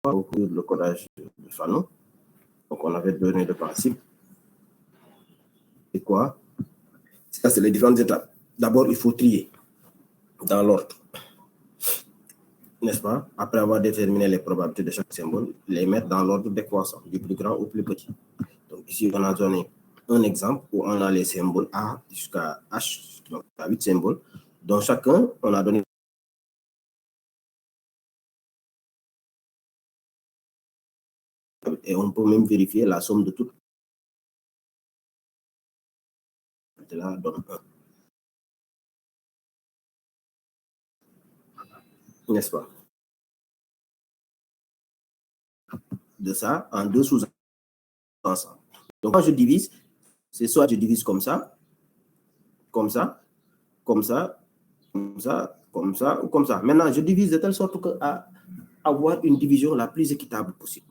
pour le codage de Fanon. Donc, on avait donné le principe. Et quoi? Ça, c'est les différentes étapes. D'abord, il faut trier dans l'ordre. N'est-ce pas? Après avoir déterminé les probabilités de chaque symbole, les mettre dans l'ordre décroissant, du plus grand au plus petit. Donc, ici, on a donné un exemple où on a les symboles A jusqu'à H, donc à 8 symboles. Dans chacun, on a donné. Et on peut même vérifier la somme de toutes. Là, donne 1. N'est-ce pas? De ça en deux sous-ensembles. Donc, quand je divise, c'est soit je divise comme ça, comme ça, comme ça, comme ça, comme ça, ou comme ça. Maintenant, je divise de telle sorte qu'à avoir une division la plus équitable possible.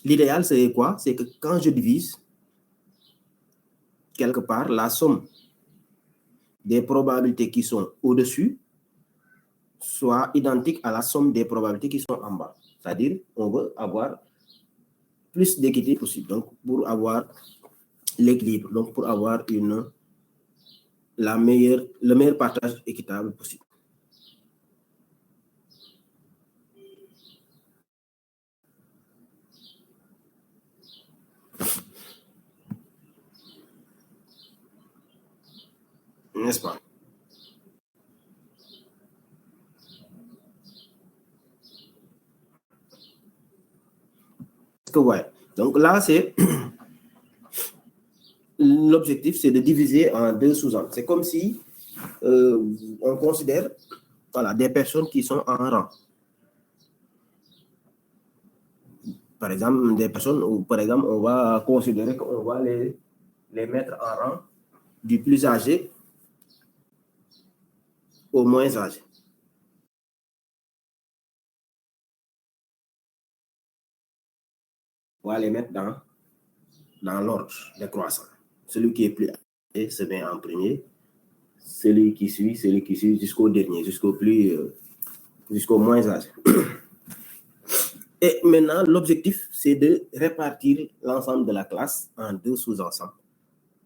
L'idéal, c'est quoi? C'est que quand je divise, quelque part, la somme des probabilités qui sont au-dessus soit identique à la somme des probabilités qui sont en bas. C'est-à-dire, on veut avoir plus d'équité possible. Donc, pour avoir l'équilibre, donc pour avoir le meilleur partage équitable possible. N'est-ce pas? Ouais. Donc là, c'est l'objectif, c'est de diviser en deux sous-ensembles. C'est comme si on considère des personnes qui sont en rang. Par exemple, des personnes où, par exemple, on va considérer qu'on va les mettre en rang du plus âgé au moins âgé. On va les mettre dans l'ordre décroissant. Celui qui est plus âgé se met en premier. Celui qui suit jusqu'au dernier, jusqu'au moins âgé. Et maintenant, l'objectif, c'est de répartir l'ensemble de la classe en deux sous-ensembles,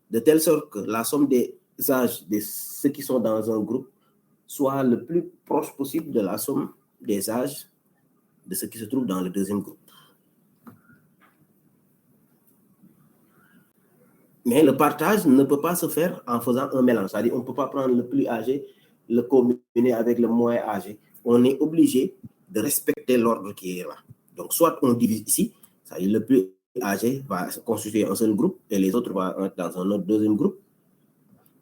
de telle sorte que la somme des âges de ceux qui sont dans un groupe soit le plus proche possible de la somme des âges de ceux qui se trouvent dans le deuxième groupe. Mais le partage ne peut pas se faire en faisant un mélange. C'est-à-dire qu'on ne peut pas prendre le plus âgé, le combiner avec le moins âgé. On est obligé de respecter l'ordre qui est là. Donc, soit on divise ici, c'est-à-dire le plus âgé va constituer un seul groupe et les autres vont être dans un autre deuxième groupe.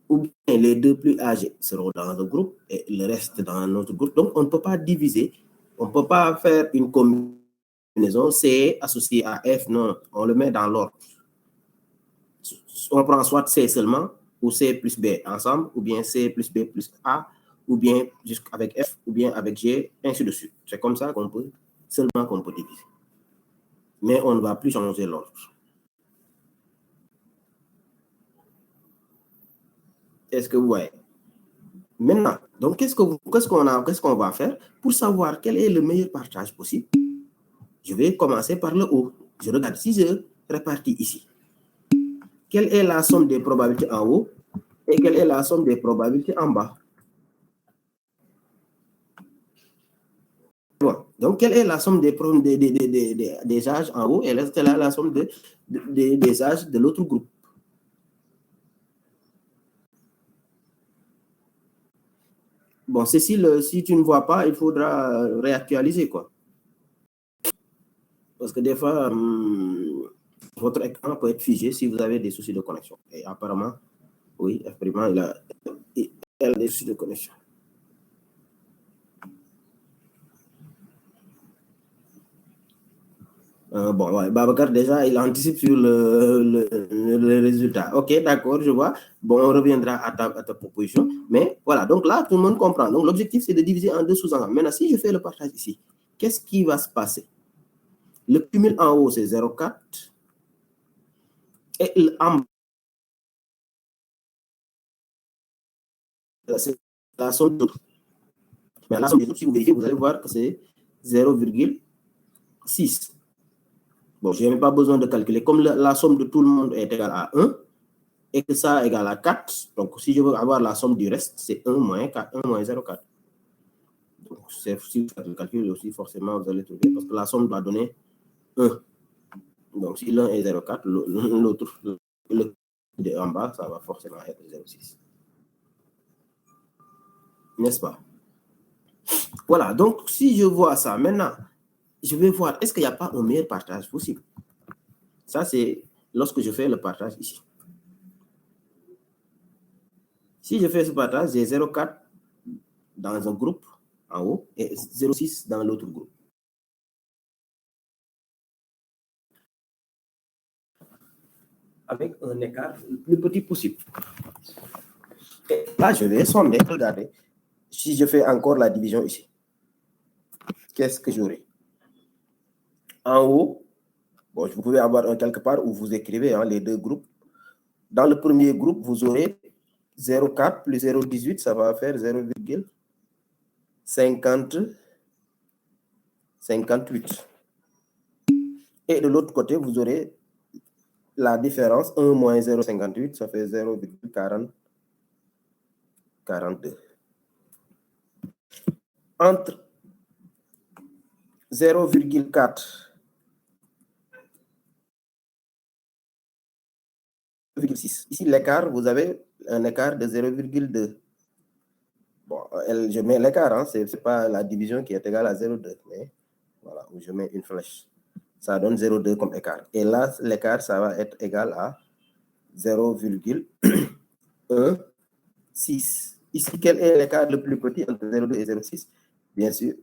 Ou bien les deux plus âgés seront dans un groupe et le reste dans un autre groupe. Donc, on ne peut pas diviser. On ne peut pas faire une combinaison C associée à F. Non, on le met dans l'ordre. On prend soit C seulement, ou C plus B ensemble, ou bien C plus B plus A, ou bien avec F, ou bien avec G, ainsi de suite. C'est comme ça qu'on peut diviser. Mais on ne va plus changer l'ordre. Est-ce que vous voyez? Maintenant, donc qu'est-ce qu'on va faire pour savoir quel est le meilleur partage possible? Je vais commencer par le haut. Je regarde si je répartis ici. Quelle est la somme des probabilités en haut et quelle est la somme des probabilités en bas? Bon. Donc, quelle est la somme des âges en haut et quelle est la somme des âges de l'autre groupe? Bon, Cécile, si tu ne vois pas, il faudra réactualiser, quoi. Parce que des fois, votre écran peut être figé si vous avez des soucis de connexion. Et apparemment, oui, apparemment, il a des soucis de connexion. Bon, ouais, Babacar, déjà, il anticipe sur le résultat. Ok, d'accord, je vois. Bon, on reviendra à ta proposition. Mais voilà, donc là, tout le monde comprend. Donc, l'objectif, c'est de diviser en deux sous-ensembles. Maintenant, si je fais le partage ici, qu'est-ce qui va se passer? Le cumul en haut, c'est 0,4. Et en bas, c'est la somme de tout. Mais la somme de tout, si vous vérifiez, vous allez voir que c'est 0,6. Bon, je n'ai même pas besoin de calculer. Comme la somme de tout le monde est égale à 1 et que ça est égal à 4, donc si je veux avoir la somme du reste, c'est 1 moins 4, 1 moins 0,4. Donc, si vous faites le calcul aussi, forcément, vous allez trouver, parce que la somme doit donner 1. Donc, si l'un est 0,4, l'autre, le en bas, ça va forcément être 0,6. N'est-ce pas? Voilà, donc si je vois ça, maintenant, je vais voir, est-ce qu'il n'y a pas un meilleur partage possible? Ça, c'est lorsque je fais le partage ici. Si je fais ce partage, j'ai 0,4 dans un groupe en haut et 0,6 dans l'autre groupe. Avec un écart le plus petit possible. Et là, je vais sonder, regardez. Si je fais encore la division ici, qu'est-ce que j'aurai? En haut, bon, vous pouvez avoir un quelque part où vous écrivez les deux groupes. Dans le premier groupe, vous aurez 0,4 plus 0,18, ça va faire 0,58. Et de l'autre côté, vous aurez la différence, 1 moins 0,58, ça fait 0,42. Entre 0,4 et 0,6. Ici, l'écart, vous avez un écart de 0,2. Bon, je mets l'écart, ce n'est pas la division qui est égale à 0,2, mais voilà, où je mets une flèche. Ça donne 0,2 comme écart. Et là, l'écart, ça va être égal à 0,16. Ici, quel est l'écart le plus petit entre 0,2 et 0,6? Bien sûr.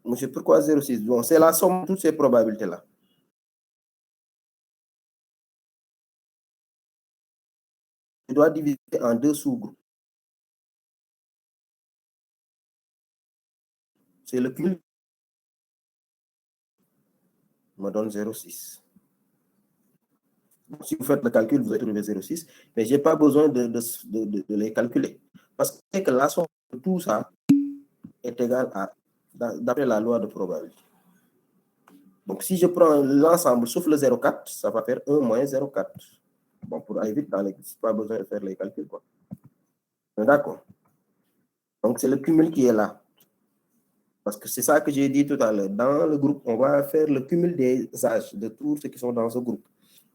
Monsieur, pourquoi 0,6? Bon, c'est la somme de toutes ces probabilités-là. Je dois diviser en deux sous-groupes. C'est le cumul me donne 0,6. Si vous faites le calcul, vous allez trouver 0,6, mais je n'ai pas besoin de les calculer. Parce que la somme de tout ça est égale à, d'après la loi de probabilité. Donc, si je prends l'ensemble sauf le 0,4, ça va faire 1 moins 0,4. Bon, pour aller vite, pas besoin de faire les calculs, quoi. D'accord. Donc, c'est le cumul qui est là. Parce que c'est ça que j'ai dit tout à l'heure. Dans le groupe, on va faire le cumul des âges de tous ceux qui sont dans ce groupe.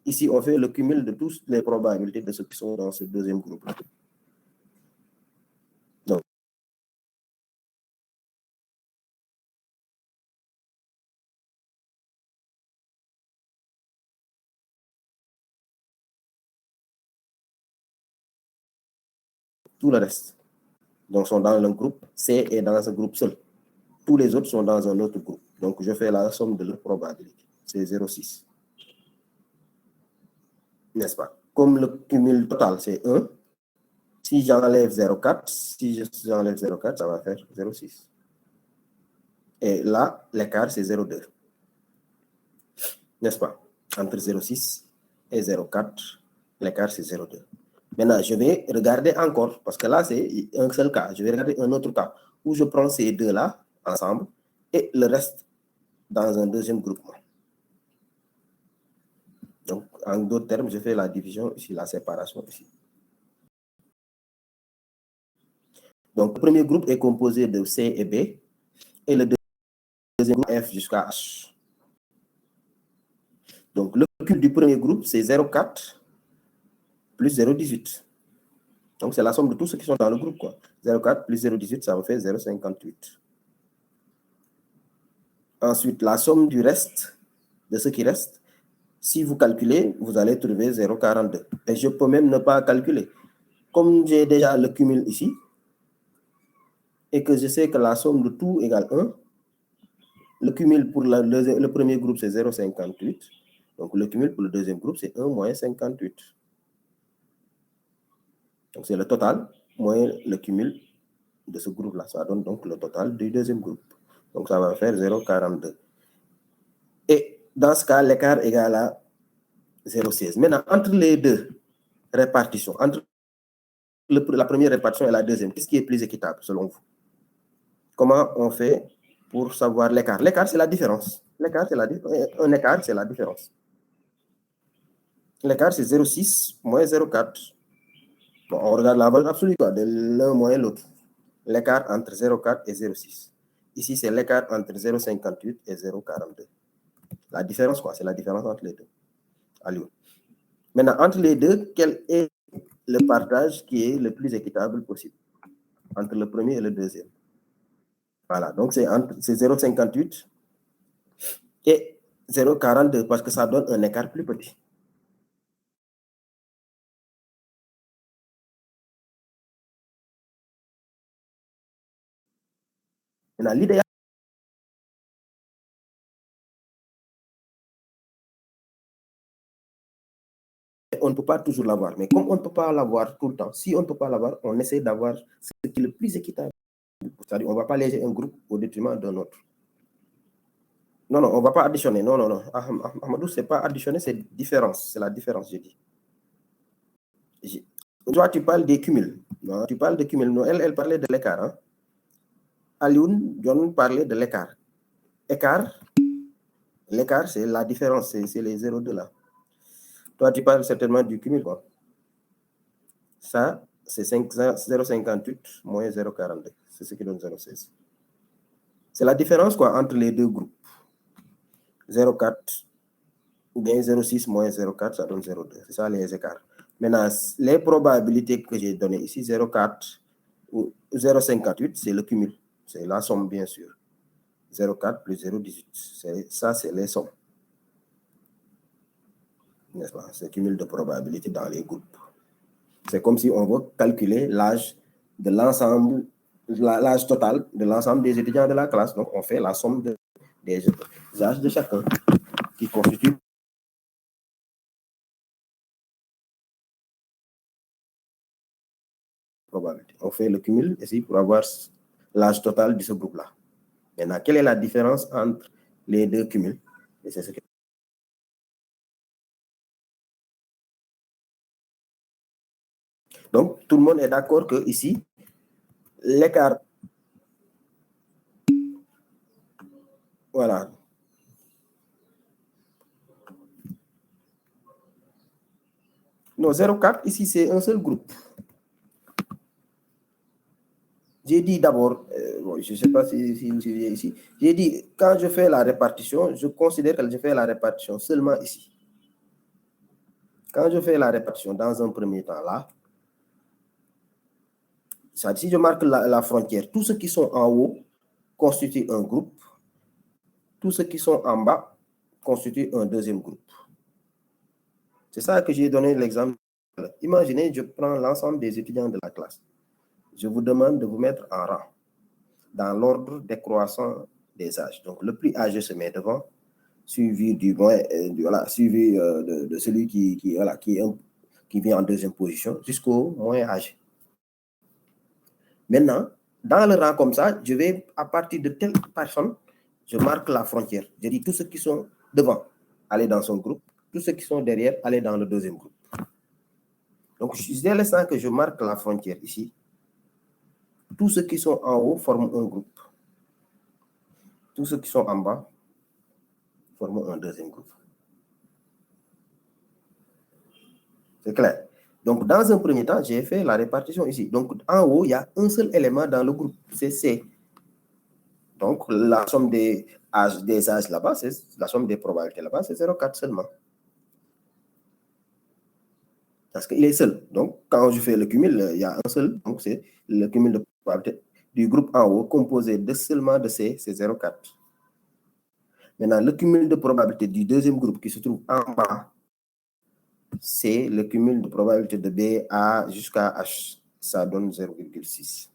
Ici, on fait le cumul de toutes les probabilités de ceux qui sont dans ce deuxième groupe. Donc, tout le reste. Donc, sont dans le groupe C et dans un groupe seul. Tous les autres sont dans un autre groupe. Donc, je fais la somme de leurs probabilités. C'est 0,6. N'est-ce pas? Comme le cumul total, c'est 1. Si j'enlève 0,4, j'enlève 0,4, ça va faire 0,6. Et là, l'écart, c'est 0,2. N'est-ce pas? Entre 0,6 et 0,4, l'écart, c'est 0,2. Maintenant, je vais regarder encore, parce que là, c'est un seul cas. Je vais regarder un autre cas où je prends ces deux-là ensemble et le reste dans un deuxième groupement. Donc, en d'autres termes, je fais la division ici, la séparation ici. Donc, le premier groupe est composé de C et B et le deuxième groupe F jusqu'à H. Donc, le cube du premier groupe, c'est 0,4 plus 0,18. Donc, c'est la somme de tous ceux qui sont dans le groupe, quoi. 0,4 plus 0,18, ça me fait 0,58. Ensuite, la somme du reste, de ce qui reste, si vous calculez, vous allez trouver 0,42. Et je peux même ne pas calculer. Comme j'ai déjà le cumul ici, et que je sais que la somme de tout égale 1, le cumul pour le premier groupe, c'est 0,58. Donc, le cumul pour le deuxième groupe, c'est 1 moins 58. Donc, c'est le total moins le cumul de ce groupe-là. Ça donne donc le total du deuxième groupe. Donc, ça va faire 0,42. Et dans ce cas, l'écart est égal à 0,16. Maintenant, entre les deux répartitions, entre la première répartition et la deuxième, qu'est-ce qui est plus équitable selon vous? Comment on fait pour savoir l'écart. L'écart, c'est la différence. L'écart, c'est un écart, c'est la différence. L'écart, c'est 0,6 moins 0,4. Bon, on regarde la valeur absolue quoi, de l'un moins l'autre. L'écart entre 0,4 et 0,6. Ici, c'est l'écart entre 0,58 et 0,42. La différence, quoi, c'est la différence entre les deux. Allez. Maintenant, entre les deux, quel est le partage qui est le plus équitable possible entre le premier et le deuxième? Voilà, donc c'est 0,58 et 0,42 parce que ça donne un écart plus petit. Maintenant, l'idéal, on ne peut pas toujours l'avoir. Mais comme on ne peut pas l'avoir tout le temps, si on ne peut pas l'avoir, on essaie d'avoir ce qui est le plus équitable. C'est-à-dire, on ne va pas léger un groupe au détriment d'un autre. Non, non, on ne va pas additionner. Non, non, non. Amadou, ce n'est pas additionner, c'est différence. C'est la différence, j'ai dit. Toi, tu parles des cumuls. Non, tu parles de cumul. Non, elle parlait de l'écart. Hein? Alioune, John parlait de l'écart. L'écart, c'est la différence, c'est les 0,2 là. Toi, tu parles certainement du cumul, quoi. Ça, c'est 0,58 moins 0,42. C'est ce qui donne 0,16. C'est la différence, quoi, entre les deux groupes. 0,4 ou bien 0,6 moins 0,4, ça donne 0,2. C'est ça les écarts. Maintenant, les probabilités que j'ai données ici, 0,4 ou 0,58, c'est le cumul. C'est la somme, bien sûr. 0,4 plus 0,18. Ça, c'est les sommes. N'est-ce pas? C'est le cumul de probabilité dans les groupes. C'est comme si on veut calculer l'âge de l'ensemble, l'âge total de l'ensemble des étudiants de la classe. Donc, on fait la somme des âges de chacun qui constitue probabilité. On fait le cumul ici pour avoir l'âge total de ce groupe-là. Maintenant, quelle est la différence entre les deux cumuls? Et c'est ce que... Donc, tout le monde est d'accord que ici, l'écart... Voilà. Non, 0,4, ici, c'est un seul groupe. J'ai dit d'abord, bon, je ne sais pas si vous suivez ici, j'ai dit, quand je fais la répartition, je considère que je fais la répartition seulement ici. Quand je fais la répartition dans un premier temps là, si je marque la frontière, tous ceux qui sont en haut constituent un groupe, tous ceux qui sont en bas constituent un deuxième groupe. C'est ça que j'ai donné l'exemple. Imaginez, je prends l'ensemble des étudiants de la classe. Je vous demande de vous mettre en rang, dans l'ordre décroissant des âges. Donc, le plus âgé se met devant, suivi du moins, voilà, suivi de celui qui vient en deuxième position, jusqu'au moins âgé. Maintenant, dans le rang comme ça, je vais, à partir de telle personne, je marque la frontière. Je dis tous ceux qui sont devant, aller dans son groupe, tous ceux qui sont derrière, aller dans le deuxième groupe. Donc, dès l'instant que je marque la frontière ici, tous ceux qui sont en haut forment un groupe. Tous ceux qui sont en bas forment un deuxième groupe. C'est clair. Donc, dans un premier temps, j'ai fait la répartition ici. Donc, en haut, il y a un seul élément dans le groupe, c'est C. Donc, la somme des âges là-bas, c'est la somme des probabilités là-bas, c'est 0,4 seulement. Parce qu'il est seul. Donc, quand je fais le cumul, il y a un seul. Donc, c'est le cumul de probabilité du groupe en haut composé seulement de C, c'est 0,4. Maintenant, le cumul de probabilité du deuxième groupe qui se trouve en bas, c'est le cumul de probabilité de B A jusqu'à H. Ça donne 0,6.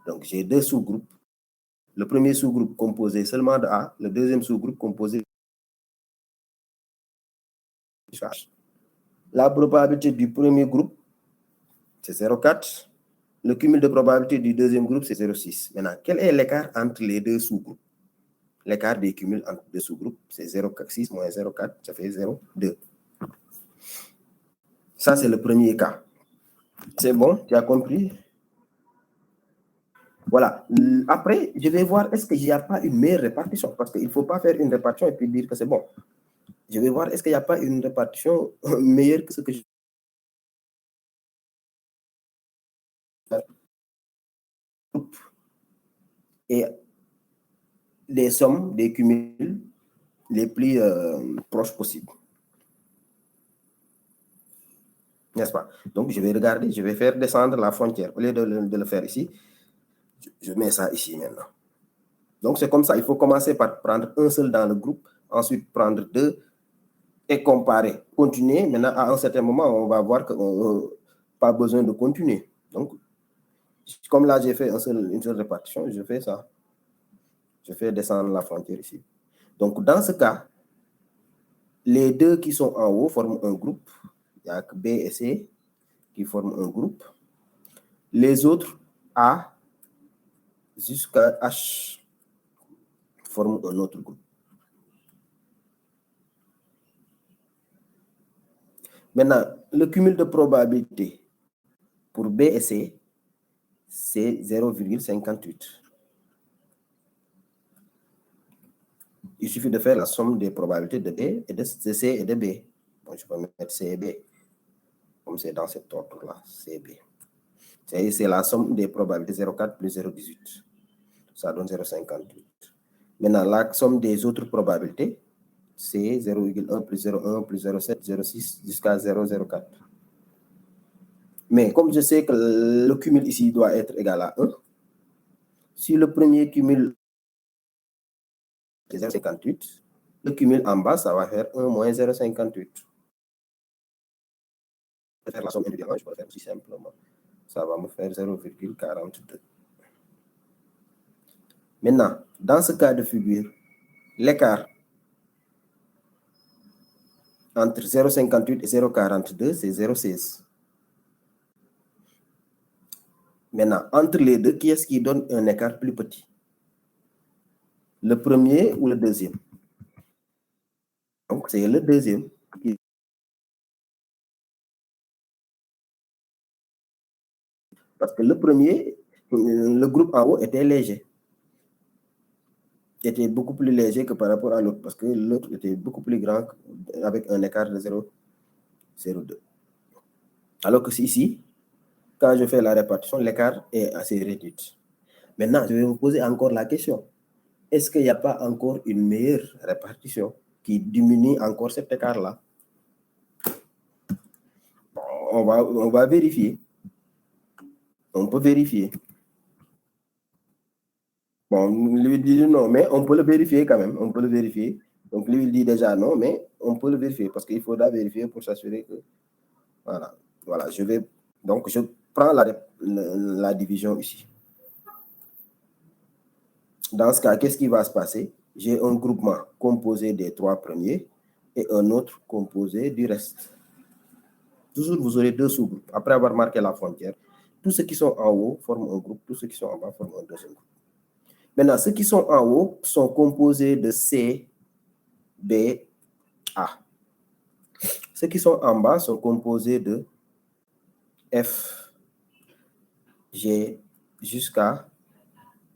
Donc, j'ai deux sous-groupes. Le premier sous-groupe composé seulement de A, le deuxième sous-groupe composé de H. La probabilité du premier groupe, c'est 0,4. Le cumul de probabilité du deuxième groupe, c'est 0,6. Maintenant, quel est l'écart entre les deux sous-groupes? L'écart des cumuls entre deux sous-groupes, c'est 0,6 moins 0,4, ça fait 0,2. Ça, c'est le premier cas. C'est bon? Tu as compris? Voilà. Après, je vais voir est-ce qu'il n'y a pas une meilleure répartition, parce qu'il ne faut pas faire une répartition et puis dire que c'est bon. Je vais voir est-ce qu'il n'y a pas une répartition meilleure que ce que je... Et des sommes, des cumuls les plus proches possibles. N'est-ce pas? Donc, je vais regarder, je vais faire descendre la frontière. Au lieu de le faire ici, je mets ça ici maintenant. Donc, c'est comme ça. Il faut commencer par prendre un seul dans le groupe, ensuite prendre deux et comparer. Continuer. Maintenant, à un certain moment, on va voir qu'on n'a pas besoin de continuer. Donc, comme là, j'ai fait une seule répartition, je fais ça. Je fais descendre la frontière ici. Donc, dans ce cas, les deux qui sont en haut forment un groupe. Il n'y a que B et C qui forment un groupe. Les autres, A jusqu'à H, forment un autre groupe. Maintenant, le cumul de probabilité pour B et C, c'est 0,58. Il suffit de faire la somme des probabilités de B et de C et de B. Bon, je peux mettre C et B, comme c'est dans cet ordre-là, C et B. C'est la somme des probabilités 0,4 plus 0,18. Ça donne 0,58. Maintenant, la somme des autres probabilités, c'est 0,1 plus 0,1 plus 0,7, 0,6 jusqu'à 0,04. Mais comme je sais que le cumul ici doit être égal à 1, si le premier cumul est 0,58, le cumul en bas, ça va faire 1 moins 0,58. Je vais faire la somme individuellement, je peux faire aussi simplement. Ça va me faire 0,42. Maintenant, dans ce cas de figure, l'écart entre 0,58 et 0,42, c'est 0,16. Maintenant, entre les deux, qui est-ce qui donne un écart plus petit? Le premier ou le deuxième? Donc, c'est le deuxième. Parce que le premier, le groupe en haut était léger. Était beaucoup plus léger que par rapport à l'autre, parce que l'autre était beaucoup plus grand avec un écart de 0,02. Alors que ici, quand je fais la répartition, l'écart est assez réduit. Maintenant, je vais vous poser encore la question. Est-ce qu'il n'y a pas encore une meilleure répartition qui diminue encore cet écart-là? On va vérifier. On peut vérifier. Bon, lui dit non, mais on peut le vérifier quand même. On peut le vérifier. Donc, lui, il dit déjà non, mais on peut le vérifier parce qu'il faudra vérifier pour s'assurer que... Voilà. Voilà, je vais... Donc, je prends la division ici. Dans ce cas, qu'est-ce qui va se passer? J'ai un groupement composé des trois premiers et un autre composé du reste. Toujours, vous aurez deux sous-groupes. Après avoir marqué la frontière, tous ceux qui sont en haut forment un groupe, tous ceux qui sont en bas forment un deuxième groupe. Maintenant, ceux qui sont en haut sont composés de C, B, A. Ceux qui sont en bas sont composés de F, G, jusqu'à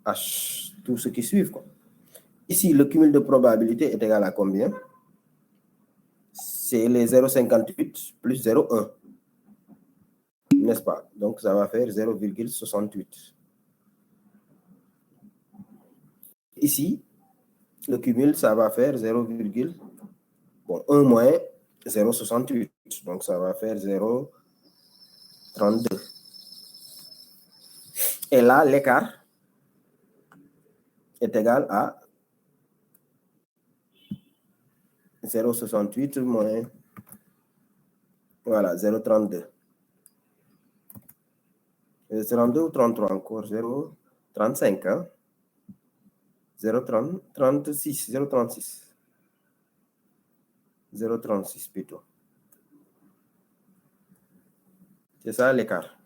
H. Tous ceux qui suivent, quoi. Ici, le cumul de probabilité est égal à combien? C'est les 0,58 plus 0,1. N'est-ce pas? Donc, ça va faire 0,68. Ici, le cumul, ça va faire 1 moins 0,68. Donc, ça va faire 0,32. Et là, l'écart est égal à 0,68 moins, voilà, 0,32. 0,32 ou 33 encore, 0,35, hein? 0,36, 0,36. 0,36 plutôt. C'est ça l'écart.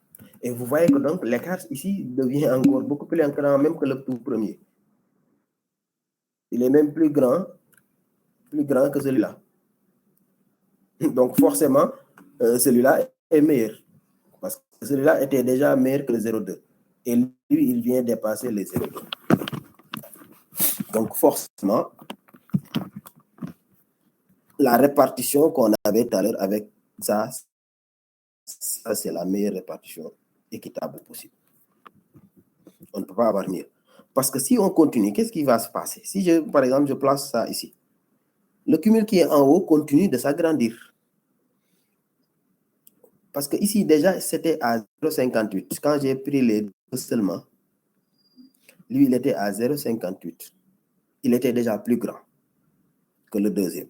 Et vous voyez que donc l'écart ici devient encore beaucoup plus grand même que le tout premier. Il est même plus grand que celui-là. Donc forcément, celui-là est meilleur. Parce que celui-là était déjà meilleur que le 0,2. Et lui, il vient dépasser les 0,2. Donc, forcément, la répartition qu'on avait tout à l'heure avec ça, c'est la meilleure répartition équitable possible. On ne peut pas avoir mieux. Parce que si on continue, qu'est-ce qui va se passer? Si, par exemple, je place ça ici, le cumul qui est en haut continue de s'agrandir. Parce que ici, déjà, c'était à 0,58. Quand j'ai pris les deux seulement, lui, il était à 0,58. Il était déjà plus grand que le deuxième.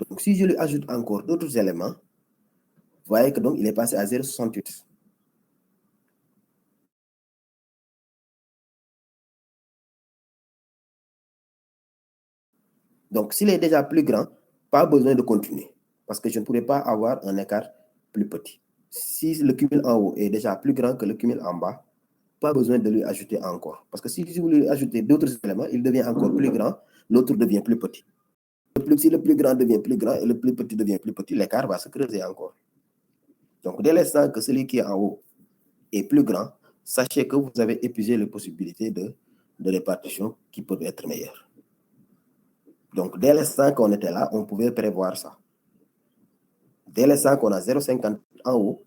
Donc, si je lui ajoute encore d'autres éléments, vous voyez que donc il est passé à 0,68. Donc, s'il est déjà plus grand, pas besoin de continuer. Parce que je ne pourrais pas avoir un écart plus petit. Si le cumul en haut est déjà plus grand que le cumul en bas, pas besoin de lui ajouter encore. Parce que si vous lui ajoutez d'autres éléments, il devient encore plus grand, l'autre devient plus petit. Si le plus grand devient plus grand et le plus petit devient plus petit, l'écart va se creuser encore. Donc, dès l'instant que celui qui est en haut est plus grand, sachez que vous avez épuisé les possibilités de répartition qui peuvent être meilleures. Donc, dès l'instant qu'on était là, on pouvait prévoir ça. Dès l'instant qu'on a 0,50 en haut,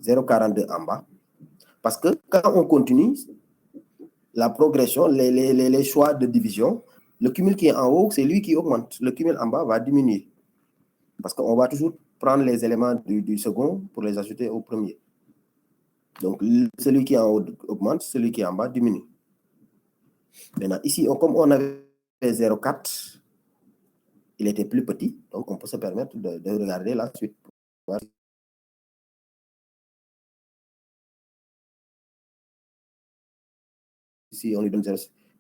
0,42 en bas, parce que quand on continue la progression, les choix de division, le cumul qui est en haut, c'est lui qui augmente. Le cumul en bas va diminuer. Parce qu'on va toujours prendre les éléments du second pour les ajouter au premier. Donc, celui qui est en haut augmente, celui qui est en bas diminue. Maintenant, ici, comme on avait 0,4, il était plus petit, donc on peut se permettre de regarder la suite. Si on lui donne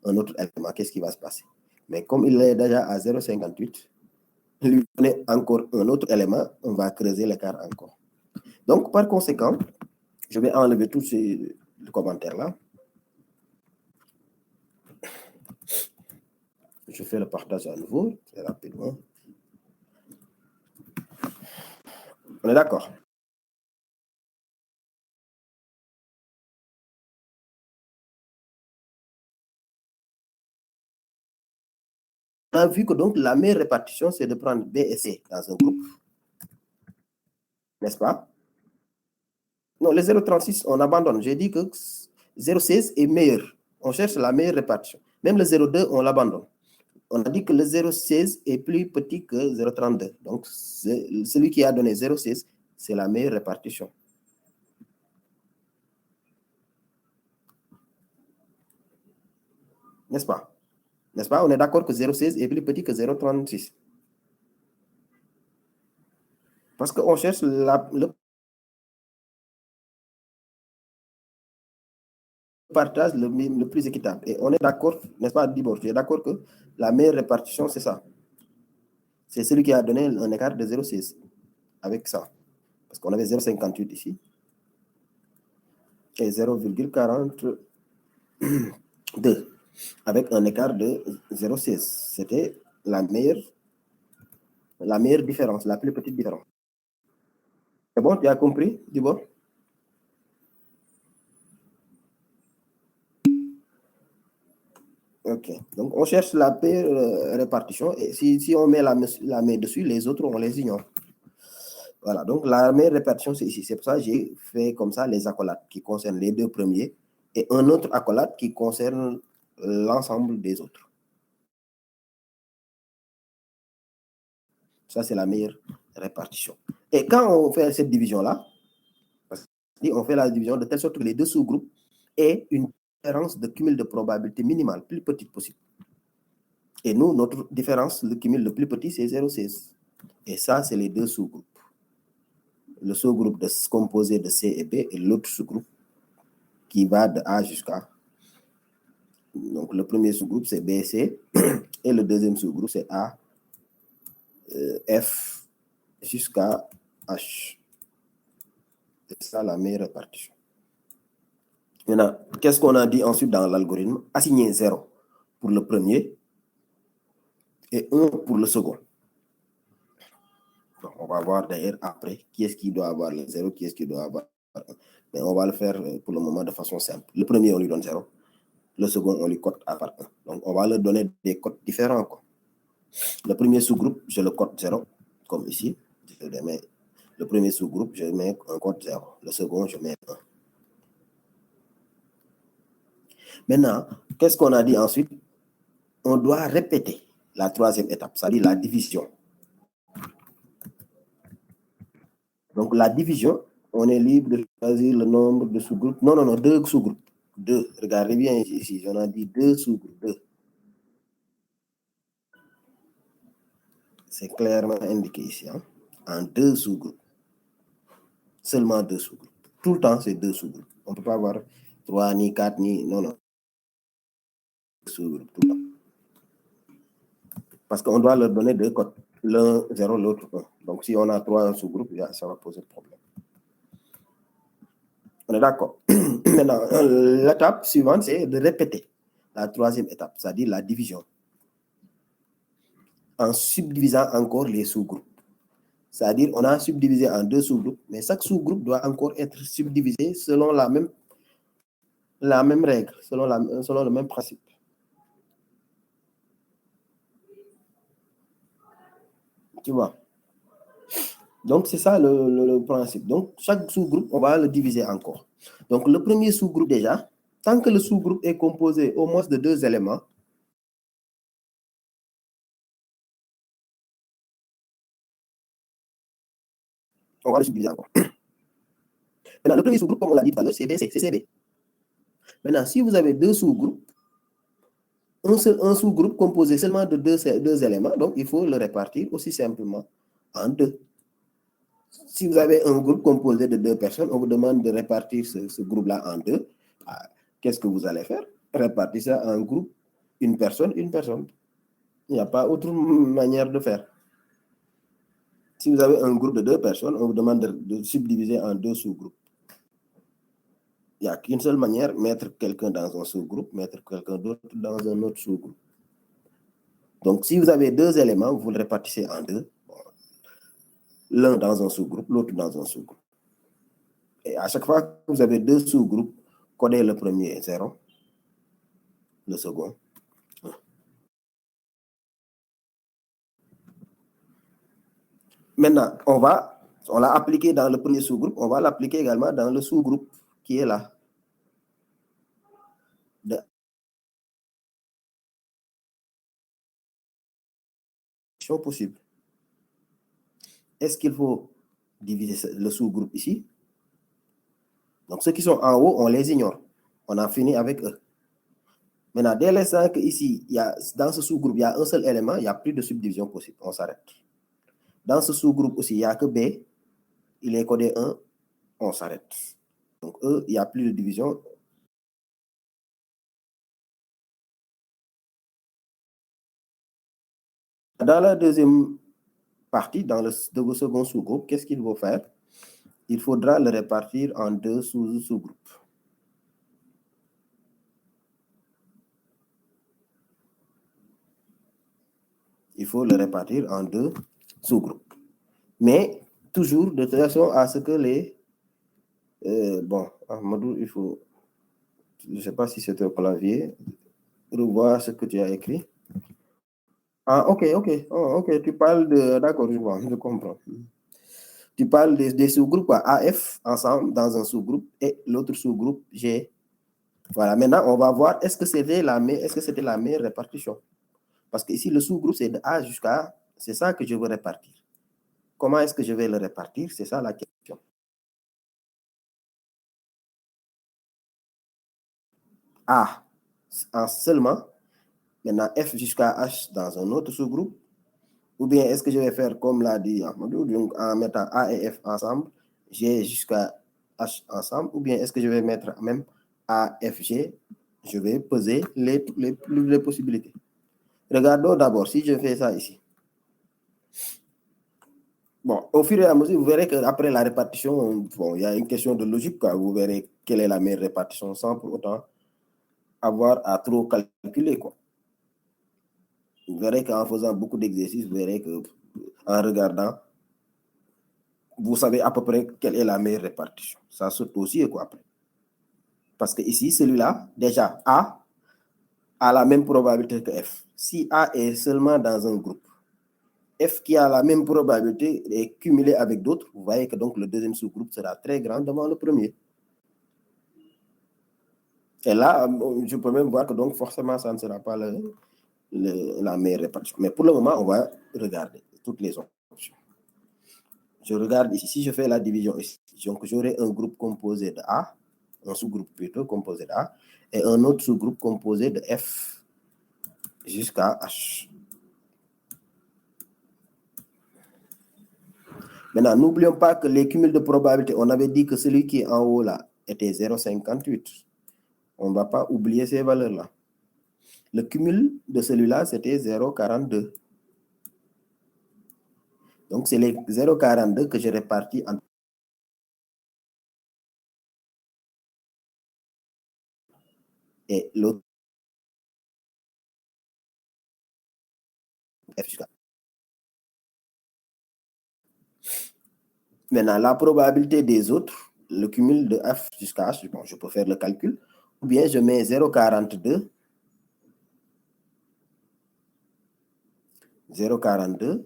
un autre élément, qu'est-ce qui va se passer? Mais comme il est déjà à 0,58, lui donner encore un autre élément, on va creuser l'écart encore. Donc, par conséquent, je vais enlever tous ces commentaires-là. Je fais le partage à nouveau, très rapidement. On est d'accord? On a vu que donc la meilleure répartition, c'est de prendre B et C dans un groupe. N'est-ce pas? Non, les 0,36, on abandonne. J'ai dit que 0,16 est meilleur. On cherche la meilleure répartition. Même le 0,2, on l'abandonne. On a dit que le 0,16 est plus petit que 0,32. Donc, celui qui a donné 0,16, c'est la meilleure répartition. N'est-ce pas? N'est-ce pas? On est d'accord que 0,16 est plus petit que 0,36. Parce qu'on cherche le partage le plus équitable. Et on est d'accord, n'est-ce pas, Dibor? Tu es d'accord que la meilleure répartition, c'est ça? C'est celui qui a donné un écart de 0,16 avec ça. Parce qu'on avait 0,58 ici. Et 0,42 avec un écart de 0,16. C'était la meilleure différence, la plus petite différence. C'est bon, tu as compris, Dibor? Ok, donc on cherche la paire répartition et si on met la main dessus, les autres, on les ignore. Voilà, donc la meilleure répartition, c'est ici. C'est pour ça que j'ai fait comme ça les accolades qui concernent les deux premiers et un autre accolade qui concerne l'ensemble des autres. Ça, c'est la meilleure répartition. Et quand on fait cette division-là, on fait la division de telle sorte que les deux sous-groupes aient une différence de cumul de probabilité minimale, plus petite possible. Et nous, notre différence, le cumul le plus petit, c'est 0,16. Et ça, c'est les deux sous-groupes. Le sous-groupe composé de C et B et l'autre sous-groupe qui va de A jusqu'à. Donc, le premier sous-groupe, c'est B et C. Et le deuxième sous-groupe, c'est A, F jusqu'à H. C'est ça la meilleure répartition. Maintenant, qu'est-ce qu'on a dit ensuite dans l'algorithme? Assigner 0 pour le premier et 1 pour le second. Donc, on va voir d'ailleurs après qui est-ce qui doit avoir le 0, qui est-ce qui doit avoir Mais on va le faire pour le moment de façon simple. Le premier, on lui donne 0. Le second, on lui code A par 1. Donc, on va leur donner des codes différents, quoi. Le premier sous-groupe, je le code 0, comme ici. Le premier sous-groupe, je mets un code 0. Le second, je mets 1. Maintenant, qu'est-ce qu'on a dit ensuite? On doit répéter la troisième étape, c'est-à-dire la division. Donc, la division, on est libre de choisir le nombre de sous-groupes. Non, 2 sous-groupes. 2. Regardez bien ici, on a dit 2 sous-groupes. 2. C'est clairement indiqué ici, hein, en 2 sous-groupes. Seulement 2 sous-groupes. Tout le temps, c'est 2 sous-groupes. On ne peut pas avoir 3, ni 4, ni... Non. Sous-groupes, tout le temps. Parce qu'on doit leur donner 2 codes. L'un 0, l'autre 1. Donc, si on a 3 sous-groupes, ça va poser problème. On est d'accord. Maintenant, l'étape suivante, c'est de répéter la troisième étape, c'est-à-dire la division, en subdivisant encore les sous-groupes. C'est-à-dire, on a subdivisé en 2 sous-groupes, mais chaque sous-groupe doit encore être subdivisé selon la même règle, selon le même principe. Tu vois? Donc, c'est ça le principe. Donc, chaque sous-groupe, on va le diviser encore. Donc, le premier sous-groupe déjà, tant que le sous-groupe est composé au moins de 2 éléments, on va le subdiviser encore. Maintenant, le premier sous-groupe, comme on l'a dit tout à l'heure, c'est BC, c'est CB. Maintenant, si vous avez 2 sous-groupes, un sous-groupe composé seulement de 2 éléments, donc il faut le répartir aussi simplement en 2. Si vous avez un groupe composé de 2 personnes, on vous demande de répartir ce groupe-là en 2. Qu'est-ce que vous allez faire? Répartir ça en groupe, une personne. Il n'y a pas autre manière de faire. Si vous avez un groupe de 2 personnes, on vous demande de subdiviser en 2 sous-groupes. Il n'y a qu'une seule manière, mettre quelqu'un dans un sous-groupe, mettre quelqu'un d'autre dans un autre sous-groupe. Donc, si vous avez 2 éléments, vous le répartissez en 2. L'un dans un sous-groupe, l'autre dans un sous-groupe. Et à chaque fois que vous avez 2 sous-groupes, codez le premier 0, le second 1. Maintenant, on l'a appliqué dans le premier sous-groupe, on va l'appliquer également dans le sous-groupe qui est là. Possible. Est-ce qu'il faut diviser le sous-groupe ici? Donc, ceux qui sont en haut, on les ignore. On a fini avec eux. Maintenant, dès l'instant qu'ici, dans ce sous-groupe, il y a un seul élément, il n'y a plus de subdivision possible. On s'arrête. Dans ce sous-groupe aussi, il n'y a que B. Il est codé 1. On s'arrête. Donc, E, il n'y a plus de division. Dans la deuxième partie, dans le second sous-groupe, qu'est-ce qu'il faut faire? Il faudra le répartir en 2 sous-groupes. Il faut le répartir en 2 sous-groupes. Mais toujours de façon à ce que les... bon, Ahmadou, il faut... Je ne sais pas si c'est au clavier. Revoir ce que tu as écrit. Ah, ok. Tu parles de... D'accord, je comprends. Tu parles des sous-groupes AF ensemble dans un sous-groupe et l'autre sous-groupe G. Voilà, maintenant, on va voir est-ce que c'était la meilleure répartition. Parce que ici, le sous-groupe, c'est de A jusqu'à A. C'est ça que je veux répartir. Comment est-ce que je vais le répartir? C'est ça la question. A en seulement, maintenant F jusqu'à H dans un autre sous-groupe, ou bien est-ce que je vais faire comme l'a dit Ahmadou, en mettant A et F ensemble, G jusqu'à H ensemble, ou bien est-ce que je vais mettre même A, F, G, je vais peser les possibilités. Regardons d'abord si je fais ça ici. Bon, au fur et à mesure, vous verrez qu'après la répartition, bon, il y a une question de logique, quoi. Vous verrez quelle est la meilleure répartition sans pour autant avoir à trop calculer, quoi. Vous verrez qu'en faisant beaucoup d'exercices, vous verrez qu'en regardant, vous savez à peu près quelle est la meilleure répartition. Ça saute aussi quoi après. Parce que ici, celui-là, déjà, A a la même probabilité que F. Si A est seulement dans un groupe, F qui a la même probabilité est cumulé avec d'autres, vous voyez que donc le deuxième sous-groupe sera très grand devant le premier. Et là, je peux même voir que donc forcément, ça ne sera pas la meilleure répartition. Mais pour le moment, on va regarder toutes les options. Je regarde ici, si je fais la division ici, donc j'aurai un groupe composé de A, un sous-groupe plutôt composé de A, et un autre sous-groupe composé de F jusqu'à H. Maintenant, n'oublions pas que les cumuls de probabilité, on avait dit que celui qui est en haut là était 0,58. On ne va pas oublier ces valeurs-là. Le cumul de celui-là, c'était 0,42. Donc, c'est les 0,42 que je répartis en... Et l'autre... F jusqu'à... Maintenant, la probabilité des autres, le cumul de F jusqu'à H, bon, je peux faire le calcul, ou bien je mets 0,42, 0,42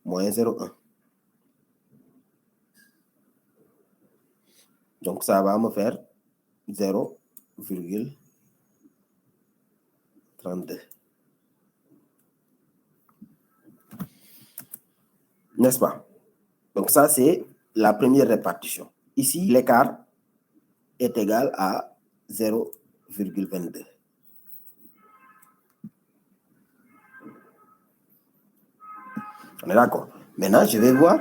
moins 0,1. Donc, ça va me faire 0,32. N'est-ce pas? Donc, ça, c'est la première répartition. Ici, l'écart est égal à 0,22. On est d'accord? Maintenant, je vais voir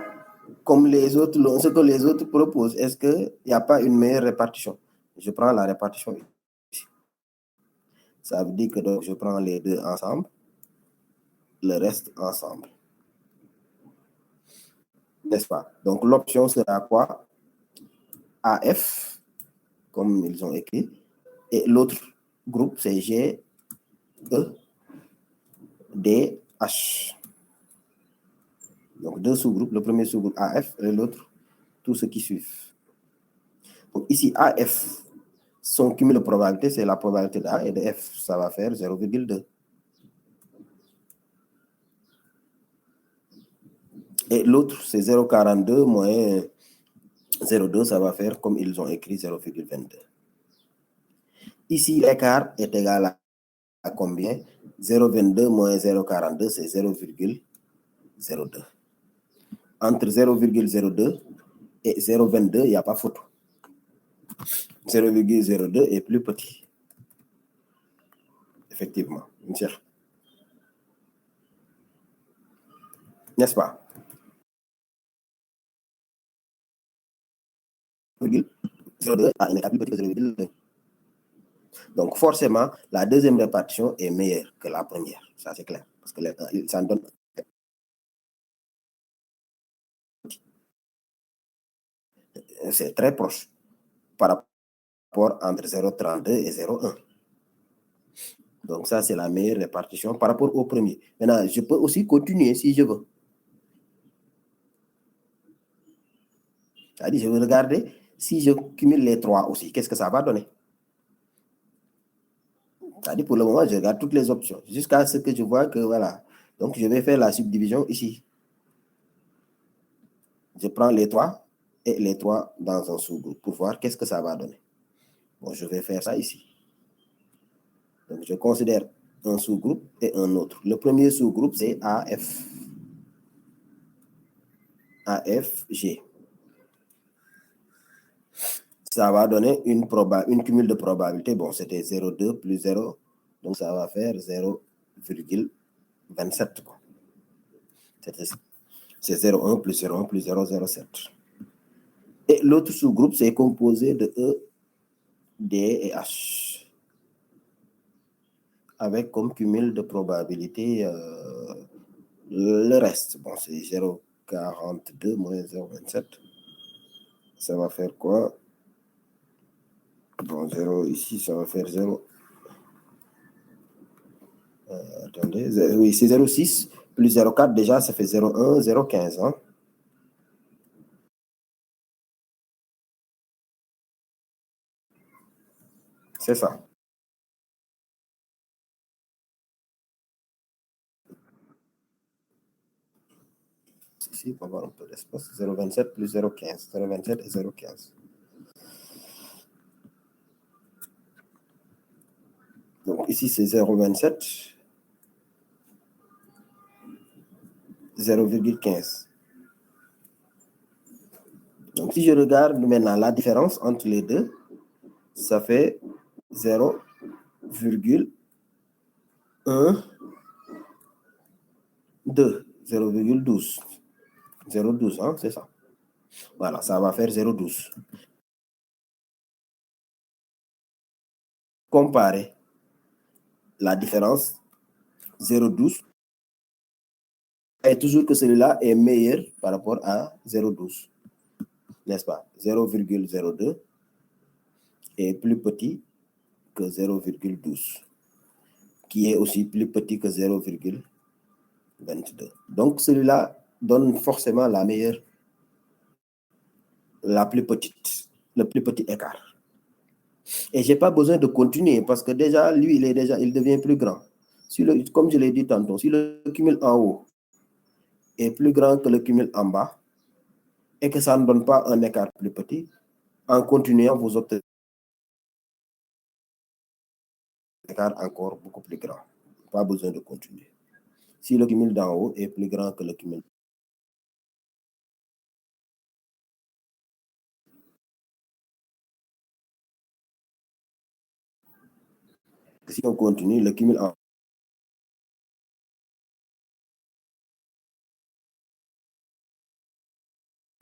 comme les autres, ce que les autres proposent. Est-ce qu'il n'y a pas une meilleure répartition? Je prends la répartition ici. Ça veut dire que donc, je prends les deux ensemble, le reste ensemble. N'est-ce pas? Donc, l'option sera quoi? AF, comme ils ont écrit. Et l'autre groupe, c'est G, E, D, H. Donc, deux sous-groupes. Le premier sous-groupe AF et l'autre, tout ce qui suit. Donc, ici, AF, son cumul de probabilité, c'est la probabilité de A et de F. Ça va faire 0,2. Et l'autre, c'est 0,42 moins 0,2, ça va faire comme ils ont écrit 0,22. Ici, l'écart est égal à combien? 0,22 moins 0,42, c'est 0,02. Entre 0,02 et 0,22, il n'y a pas photo. 0,02 est plus petit. Effectivement, n'est-ce pas? 0,02 a un écart plus petit que 0,2. Donc, forcément, la deuxième répartition est meilleure que la première. Ça, c'est clair. Parce que ça donne... C'est très proche par rapport entre 0,32 et 0,1. Donc, ça, c'est la meilleure répartition par rapport au premier. Maintenant, je peux aussi continuer si je veux. C'est-à-dire, je vais regarder si je cumule les trois aussi. Qu'est-ce que ça va donner? C'est-à-dire, pour le moment, je regarde toutes les options jusqu'à ce que je vois que, voilà. Donc, je vais faire la subdivision ici. Je prends les trois et les trois dans un sous-groupe pour voir qu'est-ce que ça va donner. Bon, je vais faire ça ici. Donc, je considère un sous-groupe et un autre. Le premier sous-groupe, c'est AF. AFG. Ça va donner une cumul de probabilité. Bon, c'était 0,2 plus 0. Donc, ça va faire 0,27. C'est 0,1 plus 0,1 plus 0,07. Et l'autre sous-groupe, c'est composé de E, D et H. Avec comme cumul de probabilité le reste. Bon, c'est 0,42 moins 0,27. Ça va faire quoi? Bon, 0 ici, ça va faire 0. Attendez, oui, c'est 0,6 plus 0,4, déjà, ça fait 0,1, 0,15. Hein? C'est ça. Ici, on va avoir un peu d'espace. 0,27 plus 0,15. 0,27 et 0,15. Donc ici, c'est 0,27. 0,15. Donc si je regarde maintenant la différence entre les deux, ça fait 0,12. 0,12, hein, c'est ça. Voilà, ça va faire 0,12. Comparer la différence 0,12 et toujours que celui-là est meilleur par rapport à 0,12. N'est-ce pas? 0,02 est plus petit que 0,12, qui est aussi plus petit que 0,22. Donc celui-là donne forcément la meilleure, la plus petite, le plus petit écart. Et je n'ai pas besoin de continuer parce que déjà, lui, il devient plus grand. Si comme je l'ai dit tantôt, si le cumul en haut est plus grand que le cumul en bas et que ça ne donne pas un écart plus petit, en continuant, vous obtenez un écart encore beaucoup plus grand. Pas besoin de continuer. Si le cumul d'en haut est plus grand que le cumul. Si on continue, le cumul en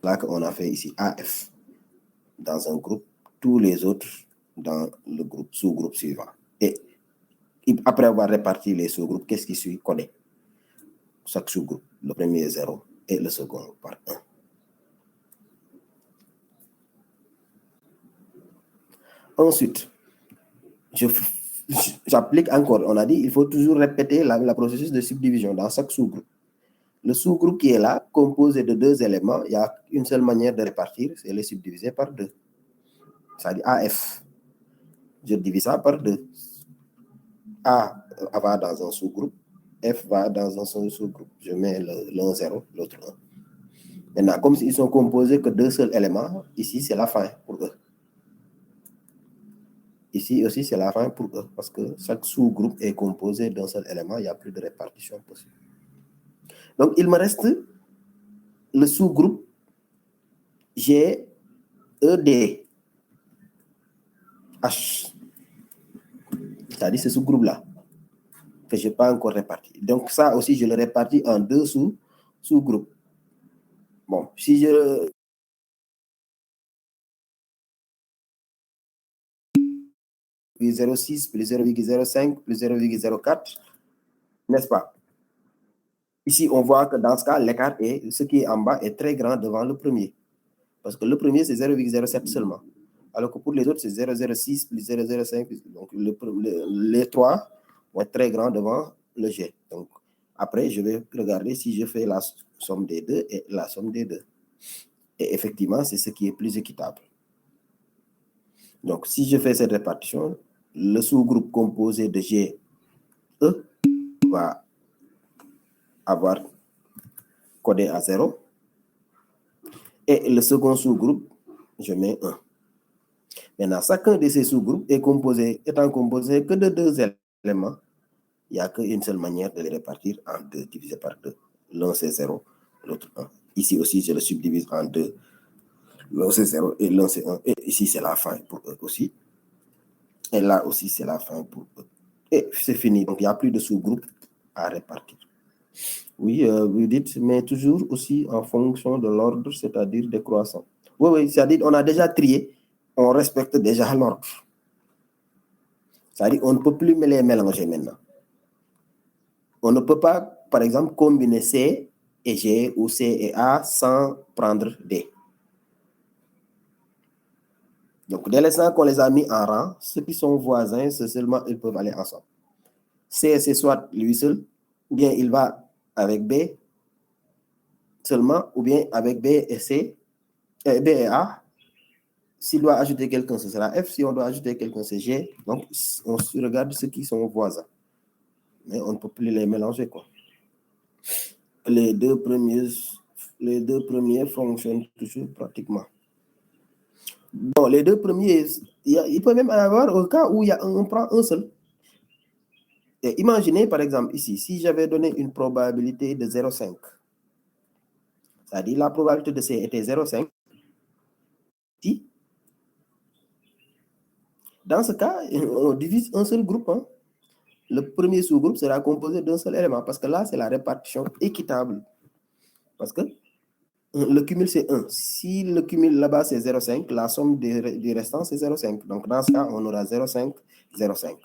là qu'on a fait ici AF dans un groupe, tous les autres dans le groupe, sous-groupe suivant. Et après avoir réparti les sous-groupes, qu'est-ce qui suit? Codé. Chaque sous-groupe, le premier est 0 et le second par 1. Ensuite, j'applique encore, on a dit, il faut toujours répéter la processus de subdivision dans chaque sous-groupe. Le sous-groupe qui est là, composé de deux éléments, il y a une seule manière de répartir, c'est les subdiviser par 2. C'est-à-dire AF. Je divise ça par 2. A va dans un sous-groupe, F va dans un sous-groupe. Je mets l'un 0, l'autre 1. Maintenant, comme ils sont composés que deux seuls éléments, ici c'est la fin pour eux. Ici aussi c'est la fin pour eux, parce que chaque sous-groupe est composé d'un seul élément, il n'y a plus de répartition possible. Donc il me reste le sous-groupe GED H. C'est-à-dire ce sous-groupe-là que je n'ai pas encore réparti. Donc ça aussi, je le répartis en deux sous-groupes. Bon, si je... plus 0,6, plus 0,05, plus 0,04, n'est-ce pas? Ici, on voit que dans ce cas, l'écart est, ce qui est en bas est très grand devant le premier. Parce que le premier, c'est 0,07 seulement. Alors que pour les autres, c'est 0,06 plus 0,05. Donc, les trois vont être très grands devant le G. Donc, après, je vais regarder si je fais la somme des deux et la somme des deux. Et effectivement, c'est ce qui est plus équitable. Donc, si je fais cette répartition, le sous-groupe composé de G, E, va avoir codé à 0. Et le second sous-groupe, je mets 1. Maintenant, chacun de ces sous-groupes étant composé que de deux éléments, il n'y a qu'une seule manière de les répartir en 2, divisé par 2. L'un c'est 0, l'autre 1. Ici aussi, je le subdivise en 2. L'un c'est 0 et l'un c'est 1. Et ici, c'est la fin pour eux aussi. Et là aussi, c'est la fin pour eux. Et c'est fini. Donc, il n'y a plus de sous-groupe à répartir. Oui, vous dites, mais toujours aussi en fonction de l'ordre, c'est-à-dire décroissant. Oui, c'est-à-dire on a déjà trié, on respecte déjà l'ordre. C'est-à-dire on ne peut plus les mélanger maintenant. On ne peut pas, par exemple, combiner C et G ou C et A sans prendre D. Donc, dès l'instant qu'on les a mis en rang, ceux qui sont voisins, seulement ils peuvent aller ensemble. C, c'est soit lui seul, ou bien il va avec B seulement, ou bien avec B et C, B et A, S'il doit ajouter quelqu'un, ce sera F. Si on doit ajouter quelqu'un, c'est G. Donc, on regarde ceux qui sont voisins. Mais on ne peut plus les mélanger, quoi. Les deux premiers fonctionnent toujours pratiquement. Bon, les deux premiers, il peut même y avoir un cas où on prend un seul. Et imaginez, par exemple, ici, si j'avais donné une probabilité de 0,5, c'est-à-dire la probabilité de C était 0,5, si, dans ce cas, on divise un seul groupe. Hein. Le premier sous-groupe sera composé d'un seul élément, parce que là, c'est la répartition équitable. Parce que le cumul, c'est 1. Si le cumul là-bas, c'est 0,5, la somme du restant, c'est 0,5. Donc, dans ce cas, on aura 0,5, 0,5.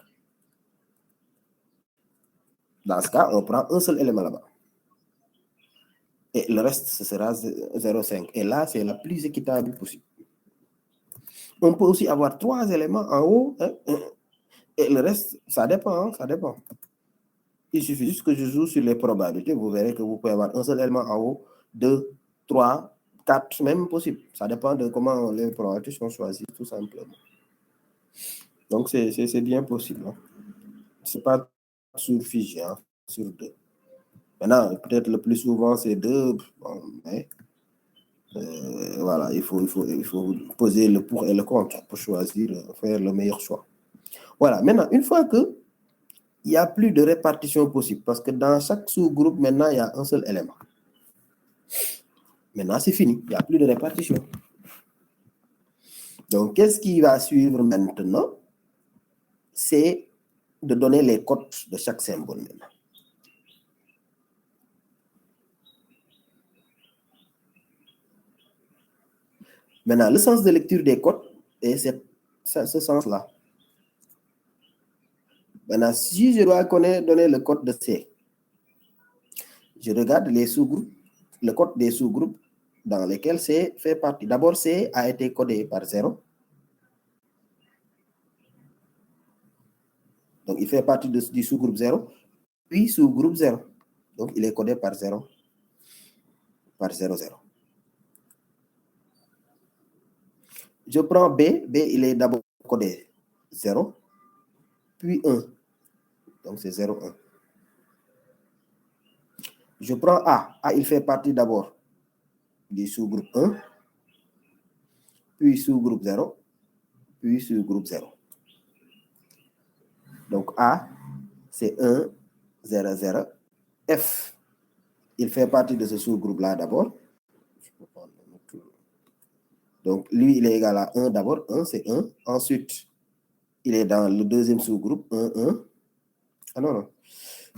Dans ce cas, on prend un seul élément là-bas. Et le reste, ce sera 0,5. Et là, c'est la plus équitable possible. On peut aussi avoir 3 éléments en haut. Hein, et le reste, ça dépend. Hein, ça dépend. Il suffit juste que je joue sur les probabilités. Vous verrez que vous pouvez avoir un seul élément en haut, 2, 3, 4, même possible. Ça dépend de comment les probabilités sont choisies, tout simplement. Donc, c'est bien possible. Hein. Ce n'est pas sur figé, hein, sur 2. Maintenant, peut-être le plus souvent, c'est 2. Bon, mais voilà, il faut poser le pour et le contre pour choisir, faire le meilleur choix. Voilà, maintenant, une fois que il n'y a plus de répartition possible, parce que dans chaque sous-groupe, maintenant, il y a un seul élément. Maintenant, c'est fini, il n'y a plus de répartition. Donc, qu'est-ce qui va suivre maintenant? C'est de donner les cotes de chaque symbole maintenant. Maintenant, le sens de lecture des cotes est ce sens-là. Maintenant, si je dois donner le code de C, je regarde les sous-groupes, le code des sous-groupes dans lesquels C fait partie. D'abord, C a été codé par 0. Donc, il fait partie du sous-groupe 0, puis sous-groupe 0. Donc, il est codé par 0, par 0, 0. Je prends B. B, il est d'abord codé 0, puis 1. Donc, c'est 0, 1. Je prends A. A, il fait partie d'abord du sous-groupe 1, puis sous-groupe 0, puis sous-groupe 0. Donc, A, c'est 1, 0, 0. F, il fait partie de ce sous-groupe-là d'abord. Donc, lui, il est égal à 1 d'abord. 1, c'est 1. Ensuite, il est dans le deuxième sous-groupe, 1, 1. Ah non, non.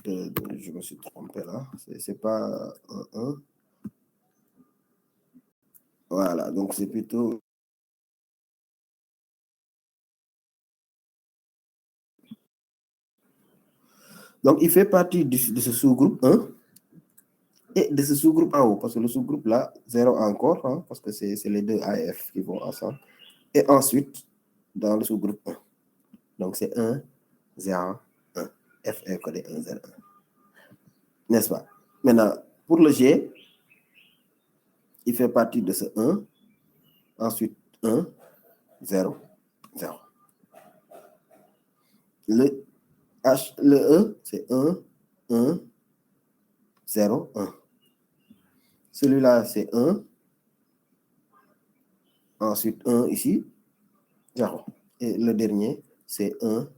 Je me suis trompé là. C'est pas 1, 1. Voilà, donc c'est plutôt... Donc, il fait partie de ce sous-groupe 1 et de ce sous-groupe en haut, parce que le sous-groupe là, 0 encore, hein, parce que c'est les deux A et F qui vont ensemble. Et ensuite, dans le sous-groupe 1. Donc, c'est 1, 0, 1. F est codé 1, 0, 1. N'est-ce pas? Maintenant, pour le G, il fait partie de ce 1. Ensuite, 1, 0, 0. Le H, le E, c'est 1, 1, 0, 1. Celui-là, c'est 1. Ensuite, 1 ici, 0. Et le dernier, c'est 1.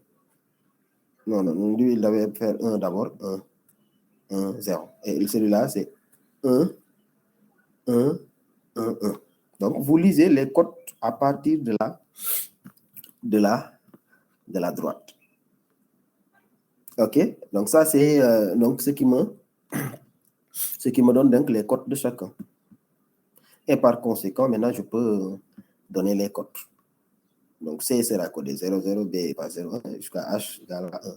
Non, non, lui, il devait faire 1 d'abord. 1, 1, 0. Et celui-là, c'est 1, 1, 1, 1. Donc, vous lisez les codes à partir de la droite. OK? Donc, ça, c'est donc ce qui me donne donc les codes de chacun. Et par conséquent, maintenant, je peux donner les codes. Donc, C sera codé 0, 0, B par 0, 1, jusqu'à H égale à 1, 1.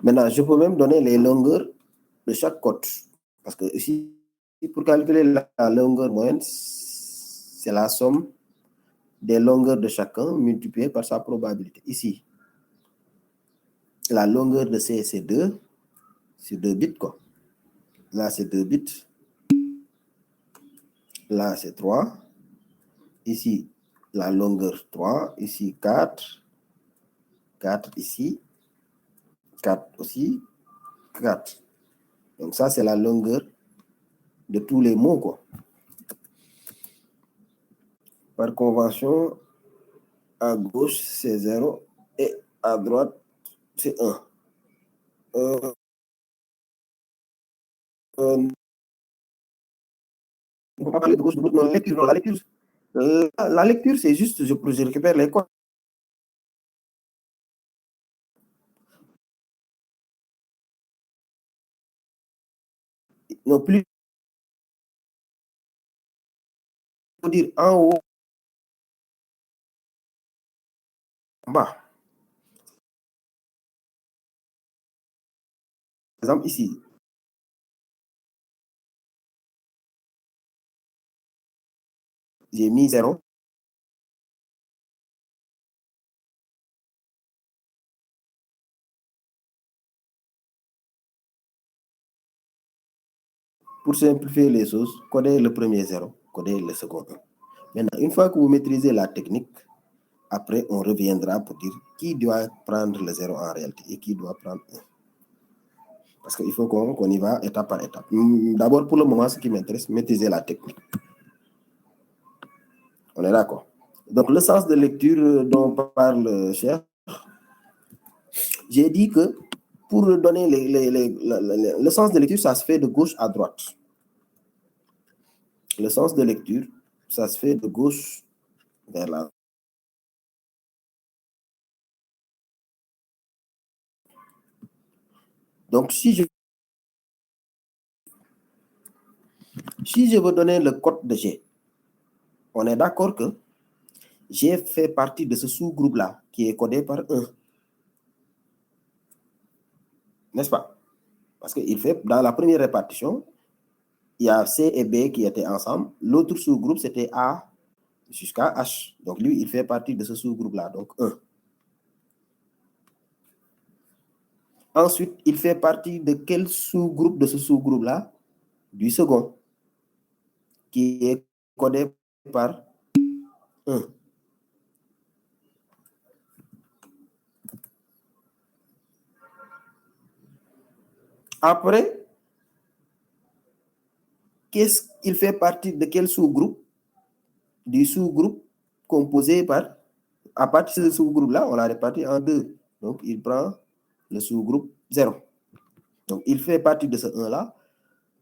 Maintenant, je peux même donner les longueurs de chaque code. Parce que ici, pour calculer la longueur moyenne, c'est la somme des longueurs de chacun multipliée par sa probabilité. Ici, la longueur de C, c'est 2. C'est 2 bits, quoi. Là, c'est 2 bits. Là, c'est 3. ici la longueur 3, ici 4, 4 ici, 4 aussi, 4. Donc ça, c'est la longueur de tous les mots, quoi. Par convention, à gauche, c'est 0 et à droite, c'est 1. On ne peut pas parler de gauche, de droite, non, la lecture, c'est juste, je récupère les codes. Non plus, il faut dire en haut, en bas. Par exemple, ici, j'ai mis 0. Pour simplifier les choses, coder le premier 0, coder le second 1. Maintenant, une fois que vous maîtrisez la technique, après, on reviendra pour dire qui doit prendre le 0 en réalité et qui doit prendre 1. Parce qu'il faut qu'on y va étape par étape. D'abord, pour le moment, ce qui m'intéresse, maîtriser la technique. On est d'accord. Donc, le sens de lecture dont parle Cher, j'ai dit que pour donner le sens de lecture, ça se fait de gauche à droite. Le sens de lecture, ça se fait de gauche vers la. Donc, si je veux donner le code de G, on est d'accord que G fait partie de ce sous-groupe-là qui est codé par 1. N'est-ce pas? Parce qu'il fait, dans la première répartition, il y a C et B qui étaient ensemble. L'autre sous-groupe, c'était A jusqu'à H. Donc, lui, il fait partie de ce sous-groupe-là, donc 1. Ensuite, il fait partie de quel sous-groupe de ce sous-groupe-là? Du second, qui est codé par 1. Après, qu'est-ce qu'il fait partie de quel sous-groupe? Du sous-groupe composé par, à partir de ce sous-groupe-là, on l'a réparti en 2. Donc, il prend le sous-groupe 0. Donc, il fait partie de ce 1-là,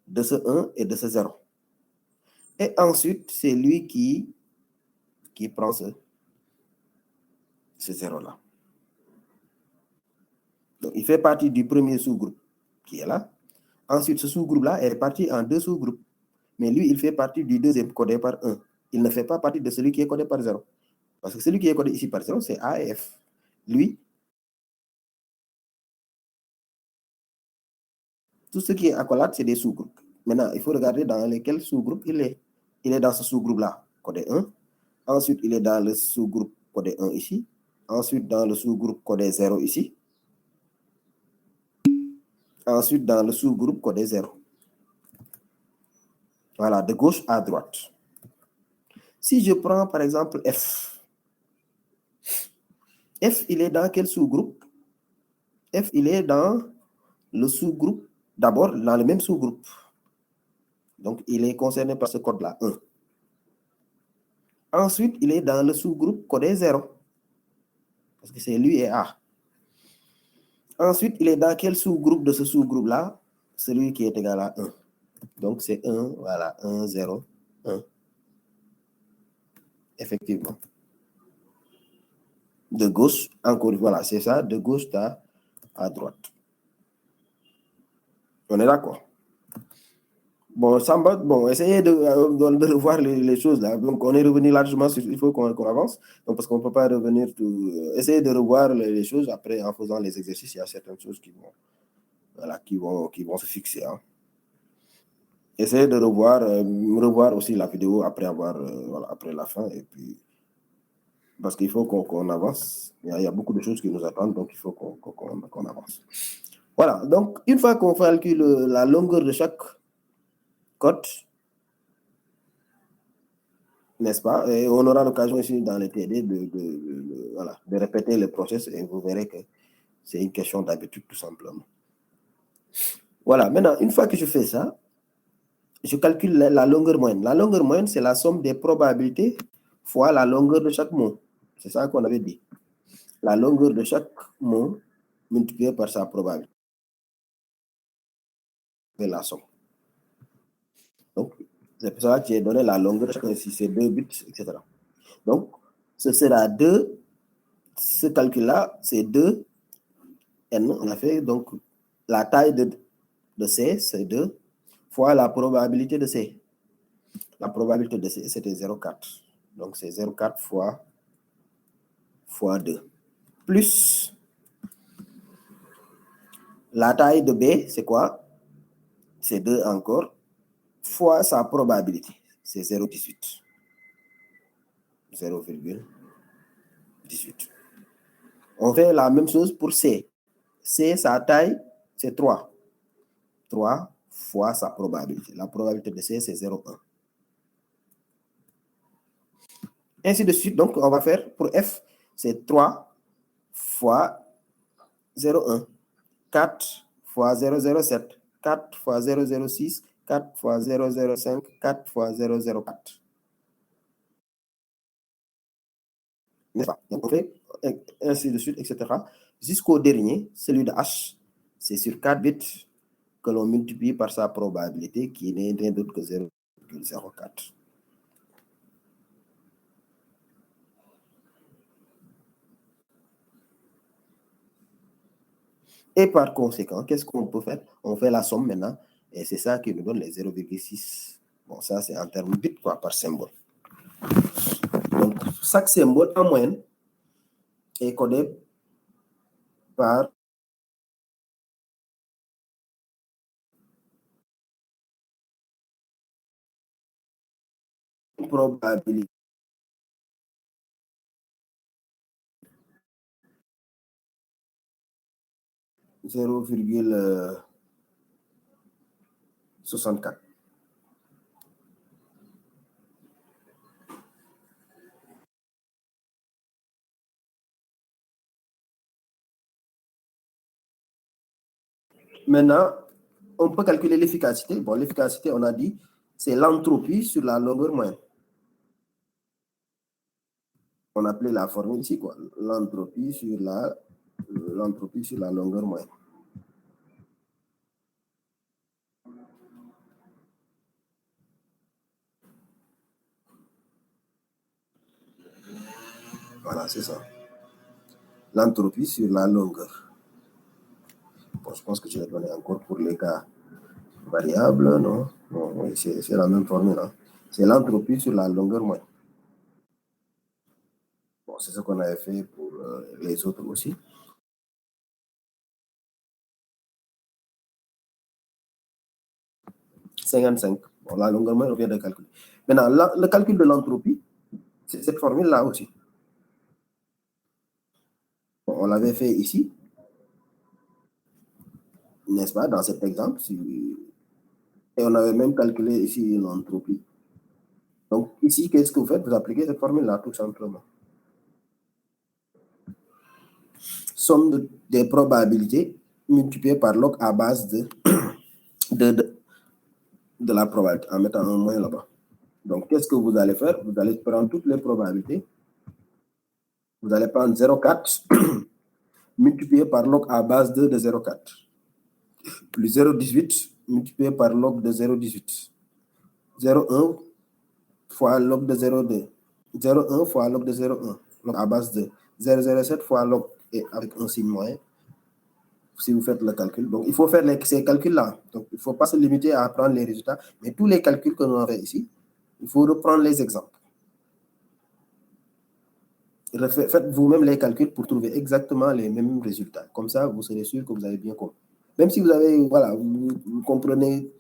de ce 1 et de ce 0. Et ensuite, c'est lui qui prend ce 0-là. Donc, il fait partie du premier sous-groupe qui est là. Ensuite, ce sous-groupe-là est réparti en 2 sous-groupes. Mais lui, il fait partie du deuxième codé par 1. Il ne fait pas partie de celui qui est codé par 0. Parce que celui qui est codé ici par 0, c'est A et F. Lui, tout ce qui est accolade, c'est des sous-groupes. Maintenant, il faut regarder dans lesquels sous-groupes il est. Il est dans ce sous-groupe-là, codé 1. Ensuite, il est dans le sous-groupe codé 1 ici. Ensuite, dans le sous-groupe codé 0 ici. Ensuite, dans le sous-groupe codé 0. Voilà, de gauche à droite. Si je prends, par exemple, F. F, il est dans quel sous-groupe? F, il est dans le sous-groupe, d'abord, dans le même sous-groupe. Donc, il est concerné par ce code-là, 1. Ensuite, il est dans le sous-groupe codé 0. Parce que c'est lui et A. Ensuite, il est dans quel sous-groupe de ce sous-groupe-là? Celui qui est égal à 1. Donc, c'est 1, voilà, 1, 0, 1. Effectivement. De gauche, encore, voilà, c'est ça, de gauche à droite. On est d'accord? Bon, Samba, bon, essayez de revoir les choses là. Donc, on est revenu largement sur, il faut qu'on avance. Donc, parce qu'on ne peut pas revenir essayez de revoir les choses après en faisant les exercices. Il y a certaines choses qui vont, voilà, qui vont se fixer. Hein. Essayez de revoir aussi la vidéo après voilà, après la fin. Et puis, parce qu'il faut qu'on avance. Il y a beaucoup de choses qui nous attendent, donc il faut qu'on avance. Voilà, donc une fois qu'on calcule la longueur de chaque code, N'est-ce pas? Et on aura l'occasion aussi dans les TD de répéter le process et vous verrez que c'est une question d'habitude tout simplement. Voilà, maintenant, une fois que je fais ça, je calcule la longueur moyenne. La longueur moyenne, c'est la somme des probabilités fois la longueur de chaque mot. C'est ça qu'on avait dit. La longueur de chaque mot multiplié par sa probabilité. C'est la somme. Donc, c'est pour ça que j'ai donné la longueur de chaque, si c'est 2 bits, etc. Donc, ce sera 2, ce calcul-là, c'est 2, n, on a fait, donc, la taille de C, c'est 2, fois la probabilité de C. La probabilité de C, c'était 0,4. Donc, c'est 0,4 fois 2. Plus la taille de B, c'est quoi? C'est 2 encore, fois sa probabilité. C'est 0,18. 0,18. On fait la même chose pour C. C, sa taille, c'est 3. 3 fois sa probabilité. La probabilité de C, c'est 0,1. Ainsi de suite, donc on va faire pour F, c'est 3 fois 0,1. 4 fois 0,07. 4 fois 0,06. 4 fois 0,05. 4 fois 0,04. N'est-ce pas? Donc on fait ainsi de suite, etc. Jusqu'au dernier, celui de H, c'est sur 4 bits que l'on multiplie par sa probabilité qui n'est rien d'autre que 0,04. Et par conséquent, qu'est-ce qu'on peut faire? On fait la somme maintenant, et c'est ça qui nous donne les 0,6. Bon, ça, c'est en termes bits, quoi, par symbole. Donc, chaque symbole, en moyenne, est codé par une probabilité. « 0,64. Maintenant, on peut calculer l'efficacité. Bon, l'efficacité, on a dit, c'est l'entropie sur la longueur moyenne. On appelait la formule ici, quoi. L'entropie sur la longueur moyenne. Voilà, c'est ça. L'entropie sur la longueur. Bon, je pense que je l'ai donné encore pour les cas variables, non? Non, oui, c'est la même formule. Hein. C'est l'entropie sur la longueur moyenne. Bon, c'est ce qu'on avait fait pour les autres aussi. « 55. Bon, la longueur moyenne, on vient de calculer. Maintenant, le calcul de l'entropie, c'est cette formule-là aussi. Bon, on l'avait fait ici, n'est-ce pas, dans cet exemple. Et on avait même calculé ici l'entropie. Donc, ici, qu'est-ce que vous faites? Vous appliquez cette formule-là, tout simplement. Somme des probabilités multipliée par log à base de la probabilité, en mettant un moins là-bas. Donc, qu'est-ce que vous allez faire? Vous allez prendre toutes les probabilités. Vous allez prendre 0,4 multiplié par log à base de 0,4. Plus 0,18 multiplié par log de 0,18. 0,1 fois log de 0,2. 0,1 fois log de 0,1. Donc, à base de 0,07 fois log et avec un signe moyen. Si vous faites le calcul. Donc, il faut faire ces calculs-là. Donc, il ne faut pas se limiter à prendre les résultats. Mais tous les calculs que nous avons fait ici, il faut reprendre les exemples. Faites vous-même les calculs pour trouver exactement les mêmes résultats. Comme ça, vous serez sûr que vous avez bien compris. Même si vous avez, voilà, vous comprenez,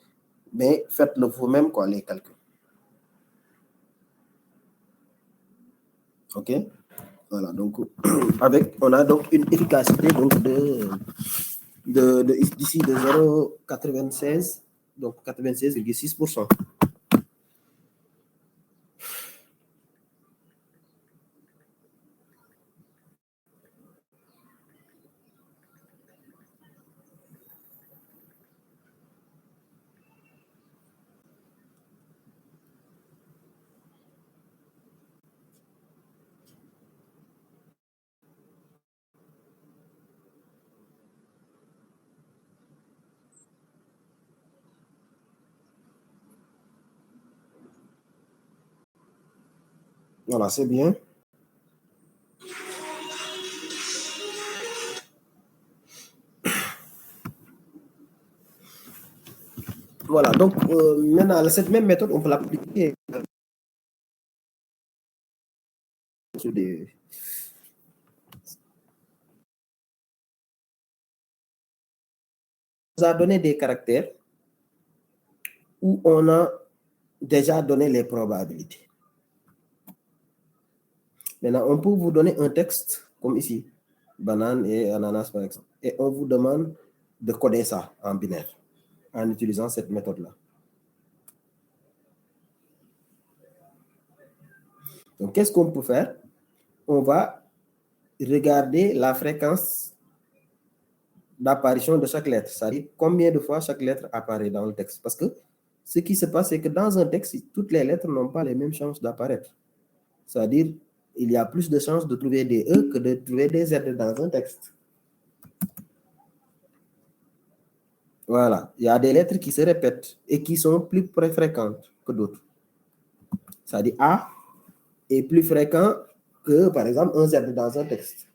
mais faites-le vous-même, quoi, les calculs. OK? Voilà, donc, on a donc une efficacité donc d'ici de 0,96, donc 96,6%. Voilà, c'est bien. Voilà, donc maintenant, cette même méthode, on peut l'appliquer sur des... On a donné des caractères où on a déjà donné les probabilités. Maintenant, on peut vous donner un texte, comme ici, banane et ananas par exemple, et on vous demande de coder ça en binaire, en utilisant cette méthode-là. Donc, qu'est-ce qu'on peut faire? On va regarder la fréquence d'apparition de chaque lettre, c'est-à-dire combien de fois chaque lettre apparaît dans le texte. Parce que ce qui se passe, c'est que dans un texte, toutes les lettres n'ont pas les mêmes chances d'apparaître. C'est-à-dire, il y a plus de chances de trouver des E que de trouver des Z dans un texte. Voilà, il y a des lettres qui se répètent et qui sont plus fréquentes que d'autres. C'est-à-dire, A est plus fréquent que, par exemple, un Z dans un texte.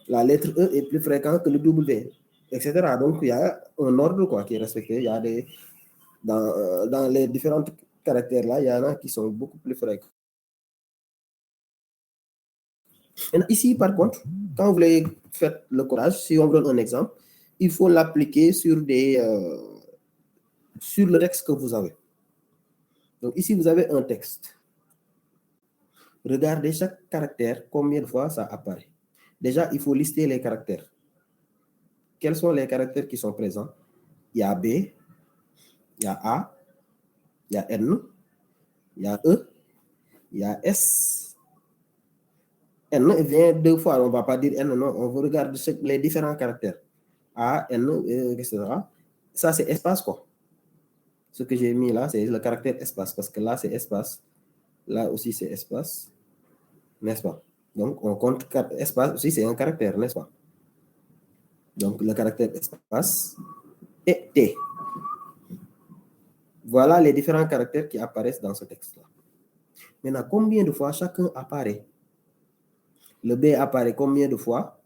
La lettre E est plus fréquente que le W, etc. Donc, il y a un ordre quoi, qui est respecté. Il y a des... Dans les différents caractères-là, il y en a qui sont beaucoup plus fréquents. Et ici, par contre, quand vous voulez faire le codage, si on vous donne un exemple, il faut l'appliquer sur sur le texte que vous avez. Donc ici, vous avez un texte. Regardez chaque caractère, combien de fois ça apparaît. Déjà, il faut lister les caractères. Quels sont les caractères qui sont présents? Il y a B, il y a A, il y a N, il y a E, il y a S. N vient deux fois, on ne va pas dire N, non, on va regarder les différents caractères. A, N, etc. Ça, c'est espace, quoi. Ce que j'ai mis là, c'est le caractère espace, parce que là, c'est espace. Là aussi, c'est espace, n'est-ce pas? Donc, on compte espace aussi, c'est un caractère, n'est-ce pas? Donc, le caractère espace et T. Voilà les différents caractères qui apparaissent dans ce texte-là. Maintenant, combien de fois chacun apparaît? Le B apparaît combien de fois?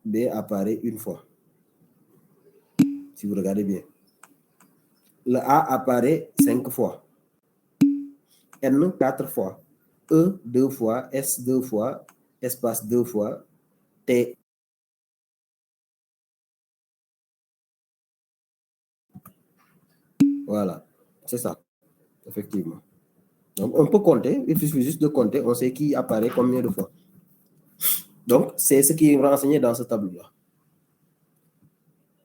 B apparaît une fois. Si vous regardez bien. Le A apparaît 5 fois. N 4 fois. E 2 fois. S 2 fois. Espace 2 fois. T. Voilà. C'est ça. Effectivement. Donc, on peut compter. Il suffit juste de compter. On sait qui apparaît combien de fois. Donc, c'est ce qui est renseigné dans ce tableau-là.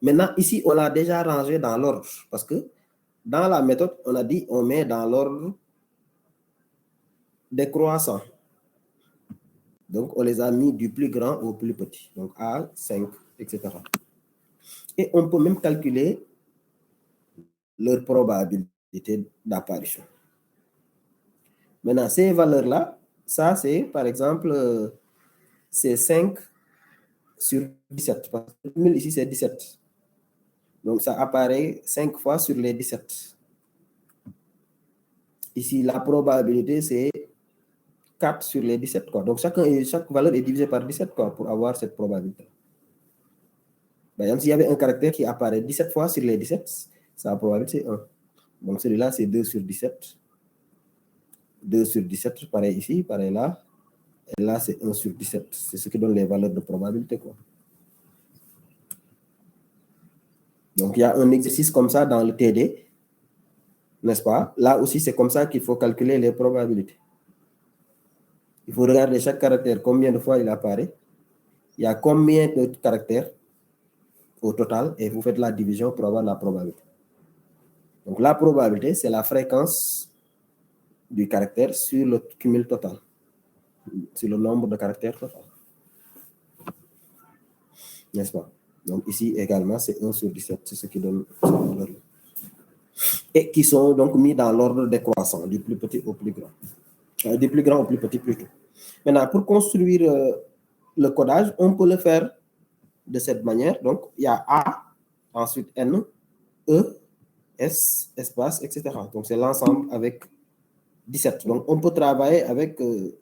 Maintenant, ici, on l'a déjà rangé dans l'ordre. Parce que dans la méthode, on a dit on met dans l'ordre décroissant. Donc, on les a mis du plus grand au plus petit. Donc, A, 5, etc. Et on peut même calculer leur probabilité d'apparition. Maintenant, ces valeurs-là, ça, c'est, par exemple, c'est 5 sur 17. Parce que 1000 ici, c'est 17. Donc, ça apparaît 5 fois sur les 17. Ici, la probabilité, c'est 4 sur les 17. Quoi. Donc, chaque valeur est divisée par 17 quoi, pour avoir cette probabilité. Par exemple, s'il y avait un caractère qui apparaît 17 fois sur les 17, sa probabilité, c'est 1. Donc, celui-là, c'est 2 sur 17. 2 sur 17, pareil ici, pareil là. Et là, c'est 1 sur 17. C'est ce qui donne les valeurs de probabilité. Quoi. Donc, il y a un exercice comme ça dans le TD, n'est-ce pas? Là aussi, c'est comme ça qu'il faut calculer les probabilités. Il faut regarder chaque caractère, combien de fois il apparaît. Il y a combien de caractères au total, et vous faites la division pour avoir la probabilité. Donc, la probabilité, c'est la fréquence du caractère sur le cumul total, sur le nombre de caractères total. N'est-ce pas? Donc, ici également, c'est 1 sur 17, c'est ce qui donne. Et qui sont donc mis dans l'ordre décroissant, du plus petit au plus grand. Du plus grand au plus petit, plutôt. Maintenant, pour construire le codage, on peut le faire de cette manière. Donc, il y a A, ensuite N, E, S, espace, etc. Donc, c'est l'ensemble avec 17. Donc, on peut travailler avec les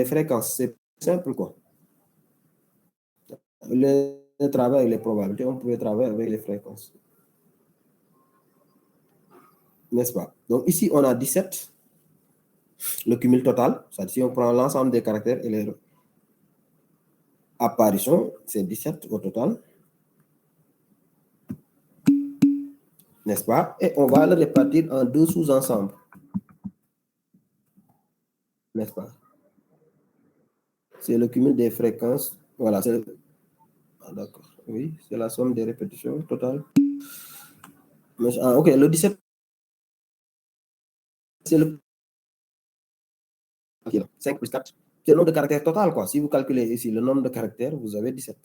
fréquences. C'est simple, quoi. Le travail avec les probabilités, on pouvait travailler avec les fréquences. N'est-ce pas? Donc, ici, on a 17. Le cumul total, c'est-à-dire si on prend l'ensemble des caractères et les apparitions, c'est 17 au total. N'est-ce pas? Et on va le répartir en deux sous-ensembles. N'est-ce pas? C'est le cumul des fréquences. Voilà. Ah, d'accord. Oui, c'est la somme des répétitions totales. Ok, le 17, c'est le 5 plus 4. C'est le nombre de caractères total, quoi. Si vous calculez ici le nombre de caractères, vous avez 17.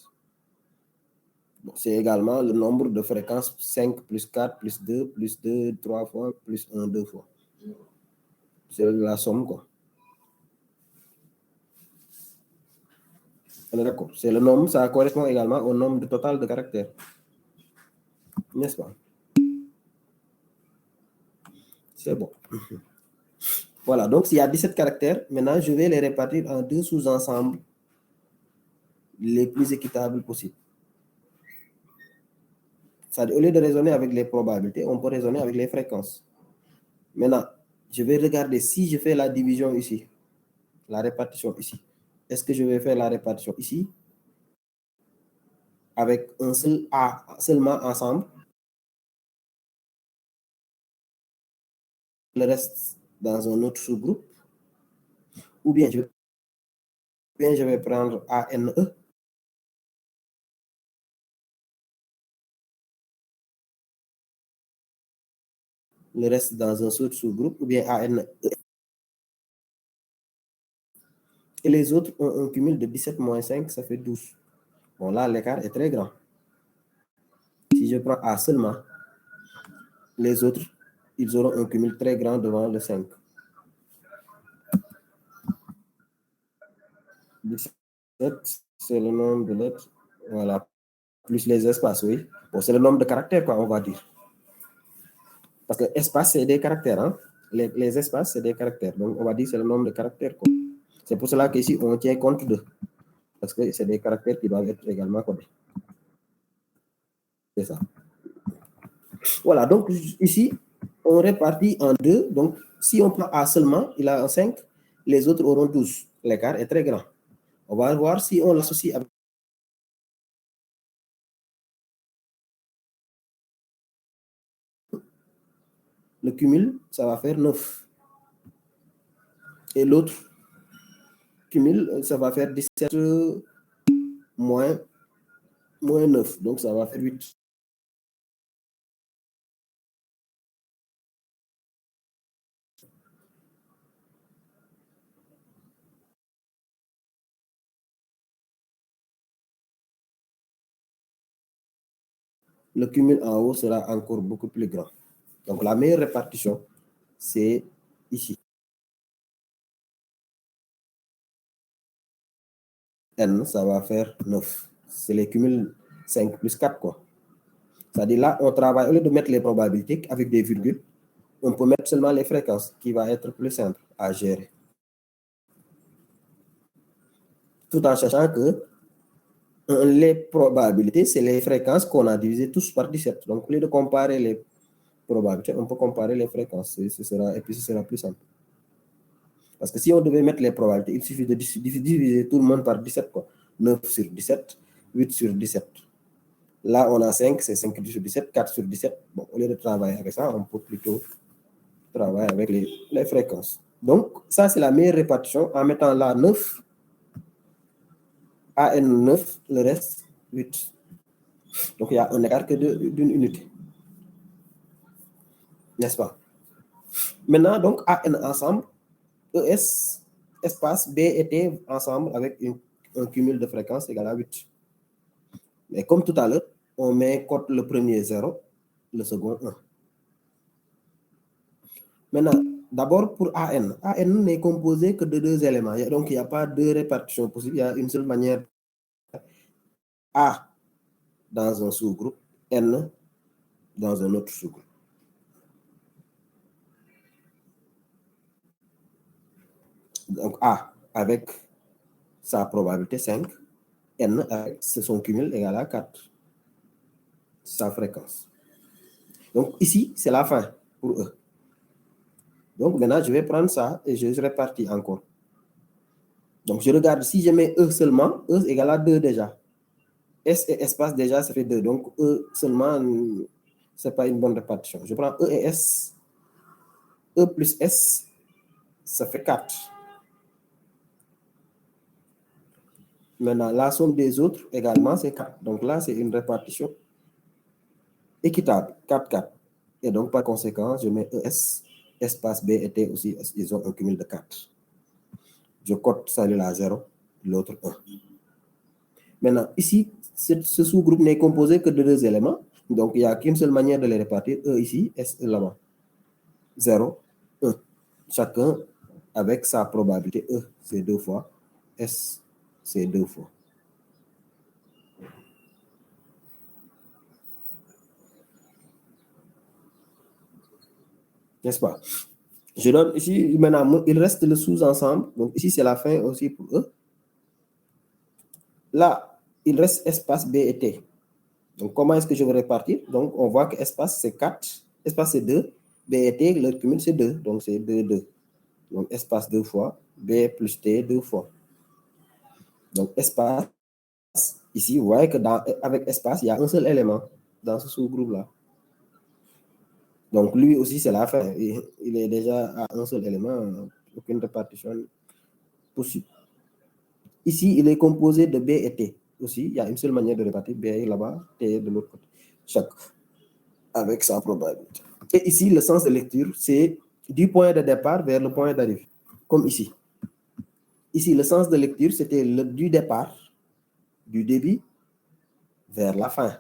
Bon, c'est également le nombre de fréquences 5 plus 4 plus 2 plus 2, 3 fois, plus 1, 2 fois. C'est la somme, quoi. On est d'accord. C'est le nombre, ça correspond également au nombre total de caractères. N'est-ce pas? C'est bon. Voilà, donc s'il y a 17 caractères, maintenant je vais les répartir en deux sous-ensembles les plus équitables possibles. C'est-à-dire, au lieu de raisonner avec les probabilités, on peut raisonner avec les fréquences. Maintenant, je vais regarder si je fais la division ici, la répartition ici. Est-ce que je vais faire la répartition ici avec un seul A seulement ensemble, le reste dans un autre sous-groupe, ou bien je vais prendre ANE, le reste dans un autre sous-groupe, ou bien ANE. Et les autres ont un cumul de 17 moins 5, ça fait 12. Bon, là, l'écart est très grand. Si je prends A seulement, les autres, ils auront un cumul très grand devant le 5. 17, c'est le nombre de lettres. Voilà. Plus les espaces, oui. Bon, c'est le nombre de caractères, quoi, on va dire. Parce que espace, c'est des caractères. Hein? Les espaces, c'est des caractères. Donc, on va dire que c'est le nombre de caractères. C'est pour cela qu'ici, on tient compte de. Parce que c'est des caractères qui doivent être également codés. C'est ça. Voilà, donc ici, on répartit en deux. Donc, si on prend A seulement, il a un 5, les autres auront 12. L'écart est très grand. On va voir si on l'associe avec le cumul, ça va faire 9. Et l'autre cumul, ça va faire 17 moins 9. Donc, ça va faire 8. Le cumul en haut sera encore beaucoup plus grand. Donc, la meilleure répartition, c'est ici. N, ça va faire 9. C'est les cumuls 5 plus 4, quoi. C'est-à-dire là, on travaille, au lieu de mettre les probabilités avec des virgules, on peut mettre seulement les fréquences, qui va être plus simple à gérer. Tout en sachant que les probabilités, c'est les fréquences qu'on a divisées tous par 17. Donc, au lieu de comparer les probabilités, on peut comparer les fréquences. Et puis, ce sera plus simple. Parce que si on devait mettre les probabilités, il suffit de diviser tout le monde par 17, quoi. 9 sur 17, 8 sur 17. Là, on a 5, c'est 5 sur 17, 4 sur 17. Bon, au lieu de travailler avec ça, on peut plutôt travailler avec les fréquences. Donc, ça, c'est la meilleure répartition en mettant là 9, AN 9, le reste 8. Donc, il y a un écart que d'une unité. N'est-ce pas? Maintenant, donc, AN ensemble, ES, espace B et T ensemble avec un cumul de fréquences égal à 8. Mais comme tout à l'heure, on met cote le premier 0, le second 1. Maintenant, d'abord pour AN. AN n'est composé que de deux éléments. Donc, il n'y a pas deux répartitions possibles. Il y a une seule manière. A dans un sous-groupe, N dans un autre sous-groupe. Donc A avec sa probabilité 5, N avec son cumul égal à 4, sa fréquence. Donc ici, c'est la fin pour E. Donc maintenant, je vais prendre ça et je répartis encore. Donc je regarde, si je mets E seulement, E égale à 2 déjà. S et espace déjà, ça fait 2. Donc E seulement, ce n'est pas une bonne répartition. Je prends E et S. E plus S, ça fait 4. Maintenant, la somme des autres également, c'est 4. Donc là, c'est une répartition équitable, 4, 4. Et donc, par conséquent, je mets ES, espace B et T aussi, ils ont un cumul de 4. Je cote celui-là à 0, l'autre 1. Maintenant, ici, ce sous-groupe n'est composé que de 2 éléments. Donc, il n'y a qu'une seule manière de les répartir. E ici, S là-bas. 0, 1. Chacun avec sa probabilité. E, c'est 2 fois. S, c'est 2 fois. N'est-ce pas? Je donne ici, maintenant, il reste le sous-ensemble. Donc ici, c'est la fin aussi pour E. Là, il reste espace B et T. Donc, comment est-ce que je vais répartir? Donc, on voit que espace, c'est 4. Espace, c'est 2. B et T, leur cumul, c'est 2. Donc, c'est 2, 2. Donc, espace 2 fois. B plus T 2 fois. Donc, espace, ici, vous voyez que avec espace, il y a un seul élément dans ce sous-groupe-là. Donc, lui aussi, c'est la fin. Il est déjà à un seul élément. Aucune répartition possible. Ici, il est composé de B et T. Aussi, il y a une seule manière de répartir. B est là-bas, T est de l'autre côté. Chaque avec sa probabilité. Et ici, le sens de lecture, c'est du point de départ vers le point d'arrivée. Comme ici. Ici, le sens de lecture, c'était du départ, du début, vers la fin.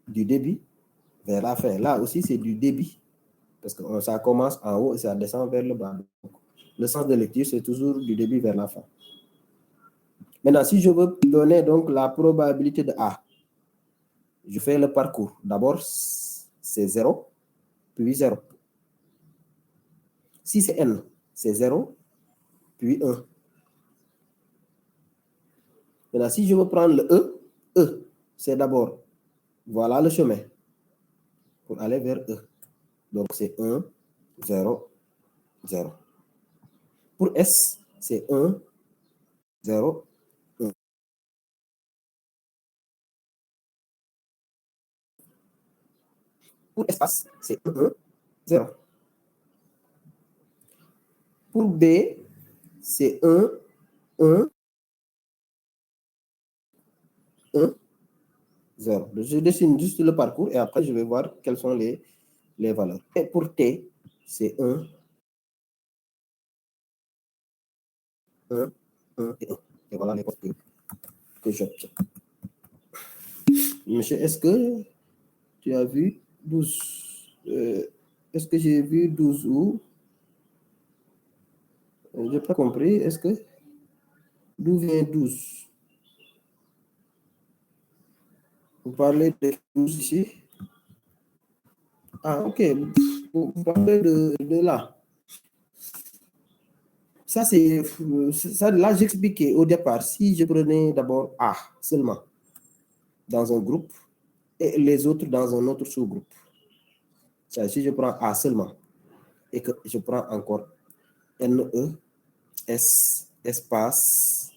Du début vers la fin. Là aussi, c'est du début. Parce que ça commence en haut et ça descend vers le bas. Donc, le sens de lecture, c'est toujours du début vers la fin. Maintenant, si je veux donner donc la probabilité de A, je fais le parcours. D'abord, c'est 0, puis 0. Si c'est N, c'est 0, puis 1. Maintenant, si je veux prendre le E, c'est d'abord, voilà le chemin pour aller vers E. Donc, c'est 1, 0, 0. Pour S, c'est 1, 0, 1. Pour espace, c'est 1, 1, 0. Pour B, c'est 1, 1, 1, 0. Je dessine juste le parcours et après, je vais voir quelles sont les valeurs. Et pour T, c'est 1, 1, 1 et 1. Et voilà les postes que j'obtiens. Monsieur, est-ce que tu as vu 12? Est-ce que j'ai vu 12 ou? Je n'ai pas compris. Est-ce que? D'où vient 12? Vous parlez de 12 ici? Ah, ok. Vous parlez de là. Ça, c'est. Ça, là, j'expliquais au départ. Si je prenais d'abord A seulement dans un groupe et les autres dans un autre sous-groupe. Si je prends A seulement et que je prends encore NE, S, espace,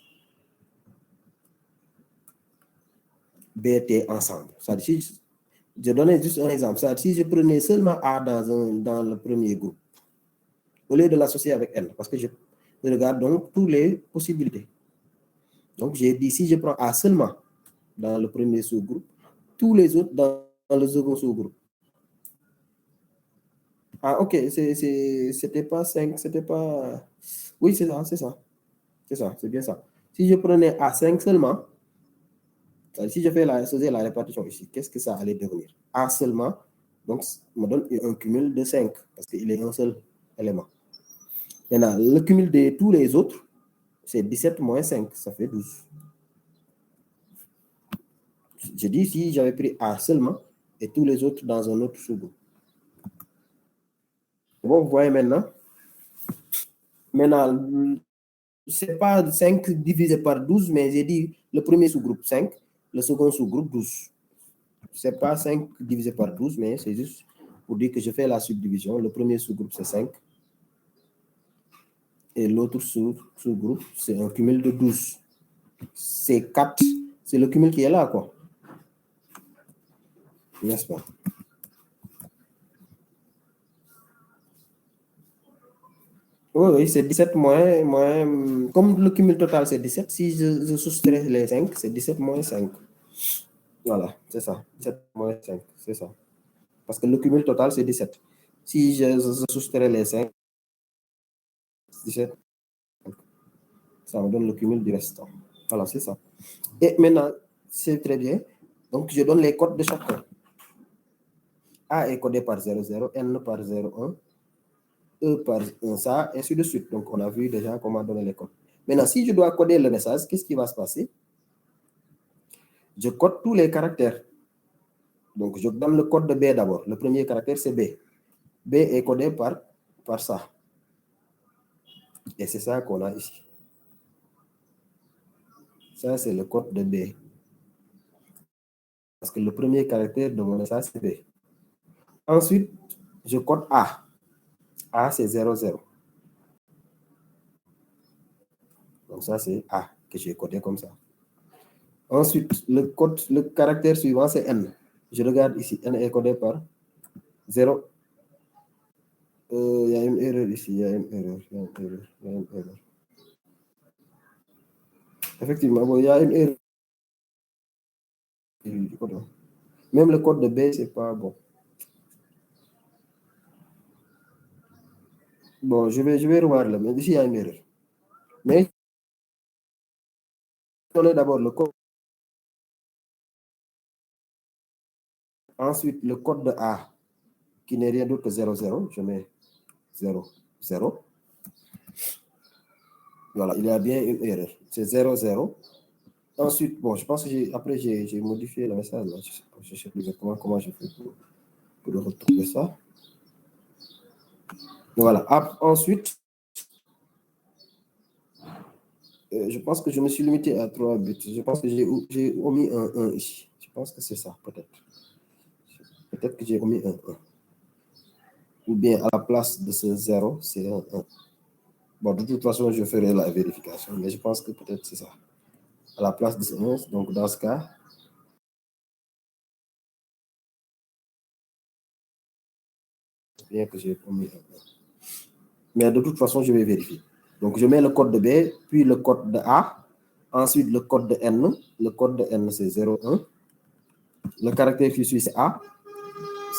BT ensemble. C'est-à-dire, je donnais juste un exemple. C'est-à-dire, si je prenais seulement A dans le premier groupe, au lieu de l'associer avec N, parce que je regarde donc toutes les possibilités. Donc, j'ai dit, si je prends A seulement dans le premier sous-groupe, tous les autres dans le second sous-groupe. Ah, ok, c'était pas 5, c'était pas... Oui, c'est ça, c'est ça. C'est ça, c'est bien ça. Si je prenais A5 seulement, si je fais la répartition ici, qu'est-ce que ça allait devenir? A seulement, donc, me donne un cumul de 5, parce qu'il est un seul élément. Maintenant, le cumul de tous les autres, c'est 17 moins 5, ça fait 12. Je dis si j'avais pris A seulement et tous les autres dans un autre sous-groupe. Bon, vous voyez maintenant. Maintenant, c'est pas 5 divisé par 12, mais j'ai dit le premier sous-groupe 5, le second sous-groupe 12. C'est pas 5 divisé par 12, mais c'est juste pour dire que je fais la subdivision. Le premier sous-groupe, c'est 5. Et l'autre sous-groupe, c'est un cumul de 12. C'est 4. C'est le cumul qui est là, quoi. N'est-ce pas? Oui, c'est 17 moins. Comme le cumul total, c'est 17. Si je soustrais les 5, c'est 17 moins 5. Voilà, c'est ça. 17 moins 5, c'est ça. Parce que le cumul total, c'est 17. Si je soustrais les 5, 17, ça me donne le cumul du restant. Voilà, c'est ça. Et maintenant, c'est très bien. Donc, je donne les codes de chacun. A est codé par 00, N par 01, E par 1, ça, ainsi de suite. Donc, on a vu déjà comment donner les codes. Maintenant, si je dois coder le message, qu'est-ce qui va se passer? Je code tous les caractères. Donc, je donne le code de B d'abord. Le premier caractère, c'est B. B est codé par ça. Et c'est ça qu'on a ici. Ça, c'est le code de B. Parce que le premier caractère de mon message, c'est B. Ensuite, je code A. A, c'est 00. Donc, ça, c'est A que j'ai codé comme ça. Ensuite, le caractère suivant, c'est N. Je regarde ici. N est codé par 0. Il y a une erreur ici. Il y a une erreur. Effectivement, bon, il y a une erreur. Même le code de B, c'est pas bon. Bon, je vais revoir là, mais ici, il y a une erreur. Mais, donnez d'abord le code. Ensuite, le code de A, qui n'est rien d'autre que 00. Je mets 0, 0. Voilà, il y a bien une erreur. C'est 0, 0. Ensuite, bon, je pense que après, j'ai modifié le message. Là. Je ne sais plus exactement comment je fais pour retrouver ça. Voilà. Ensuite, je pense que je me suis limité à 3 bits. Je pense que j'ai omis un 1 ici. Je pense que c'est ça, peut-être. Peut-être que j'ai omis un 1. Ou bien à la place de ce 0, c'est un 1. Bon, de toute façon, je ferai la vérification, mais je pense que peut-être c'est ça. À la place de ce 1, donc dans ce cas, bien que j'ai omis un 1. Mais de toute façon, je vais vérifier. Donc, je mets le code de B, puis le code de A, ensuite le code de N. Le code de N, c'est 01. Le caractère qui suit, c'est A,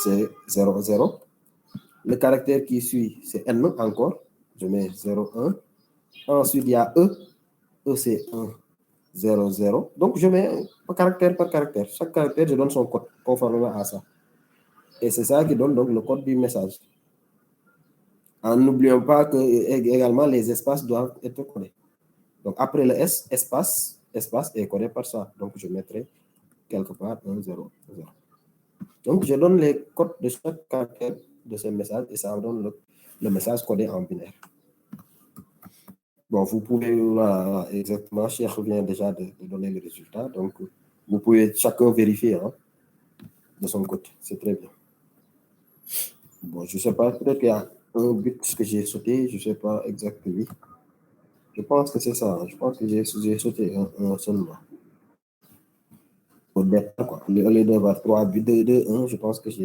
c'est 00. Le caractère qui suit, c'est N encore. Je mets 01. Ensuite, il y a E. E, c'est 1, 0, 0. Donc, je mets caractère par caractère. Chaque caractère, je donne son code conformément à ça. Et c'est ça qui donne donc le code du message. En n'oubliant pas que également les espaces doivent être codés. Donc, après le S, espace est codé par ça. Donc, je mettrai quelque part 1, 0, 0. Donc, je donne les codes de chaque caractère de ce message et ça me donne le message codé en binaire. Bon, vous pouvez, voilà, exactement, Cheikh vient déjà de donner le résultat. Donc, vous pouvez chacun vérifier hein, de son côté. C'est très bien. Bon, je ne sais pas, peut-être qu'il y a un but que j'ai sauté, je ne sais pas exactement. Je pense que c'est ça. Je pense que j'ai sauté un seulement. Au départ, quoi. Au lieu d'avoir 3 buts, 2, 2, 1, je pense que je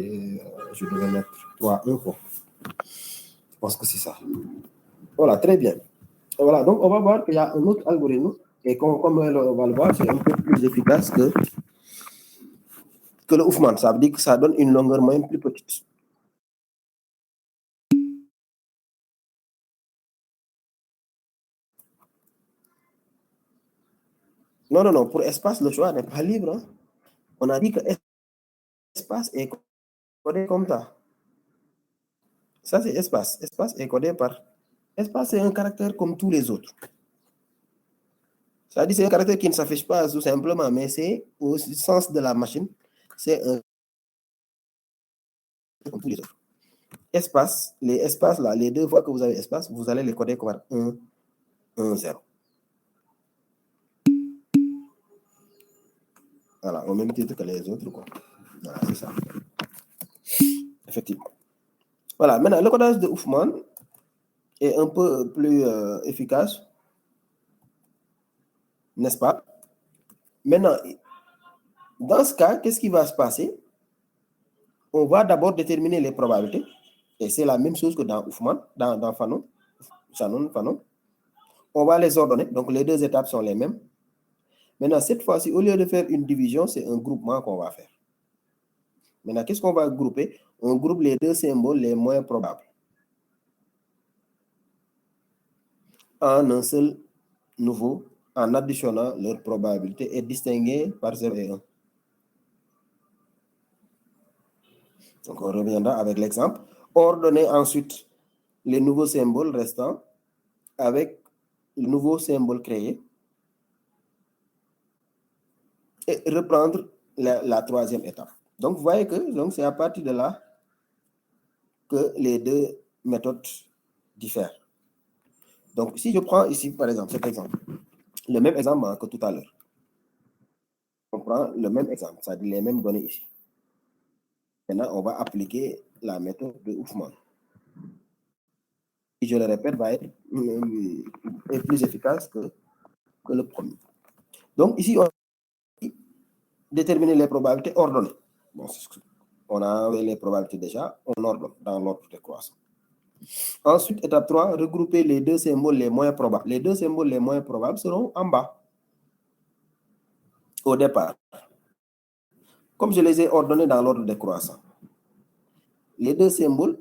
devais mettre 3, 1, quoi. Je pense que c'est ça. Voilà, très bien. Voilà, donc on va voir qu'il y a un autre algorithme, et comme on va le voir, c'est un peu plus efficace que le Huffman. Ça veut dire que ça donne une longueur moyenne plus petite. Non, non, non, pour espace, le choix n'est pas libre. Hein. On a dit que espace est codé comme ça. Ça, c'est espace. Espace est codé par... Espace, c'est un caractère comme tous les autres. Ça dit c'est un caractère qui ne s'affiche pas tout simplement, mais c'est au sens de la machine. C'est un comme tous les autres. espace, les espaces là, les deux fois que vous avez espace, vous allez les coder comme 1, 1, 0. Voilà, au même titre que les autres, quoi. Voilà, c'est ça. Effectivement. Voilà, maintenant, le codage de Huffman est un peu plus efficace, n'est-ce pas? Maintenant, dans ce cas, qu'est-ce qui va se passer? On va d'abord déterminer les probabilités, et c'est la même chose que dans Huffman, dans Fanon, Shannon, Fanon. On va les ordonner, donc les deux étapes sont les mêmes. Maintenant, cette fois-ci, au lieu de faire une division, c'est un groupement qu'on va faire. Maintenant, qu'est-ce qu'on va grouper? On groupe les deux symboles les moins probables en un seul nouveau, en additionnant leur probabilité et distinguée par 0 et 1. Donc, on reviendra avec l'exemple. Ordonner ensuite les nouveaux symboles restants avec le nouveau symbole créé et reprendre la troisième étape. Donc, vous voyez que c'est à partir de là que les deux méthodes diffèrent. Donc, si je prends ici, par exemple, cet exemple, le même exemple que tout à l'heure, on prend le même exemple, c'est-à-dire les mêmes données ici. Maintenant, on va appliquer la méthode de Huffman. Et je le répète, va être plus efficace que le premier. Donc, ici, on va déterminer les probabilités ordonnées. Bon, on a les probabilités déjà, on ordonne dans l'ordre décroissant. Ensuite, étape 3, regrouper les deux symboles les moins probables. Les deux symboles les moins probables seront en bas, au départ. Comme je les ai ordonnés dans l'ordre décroissant. Les deux symboles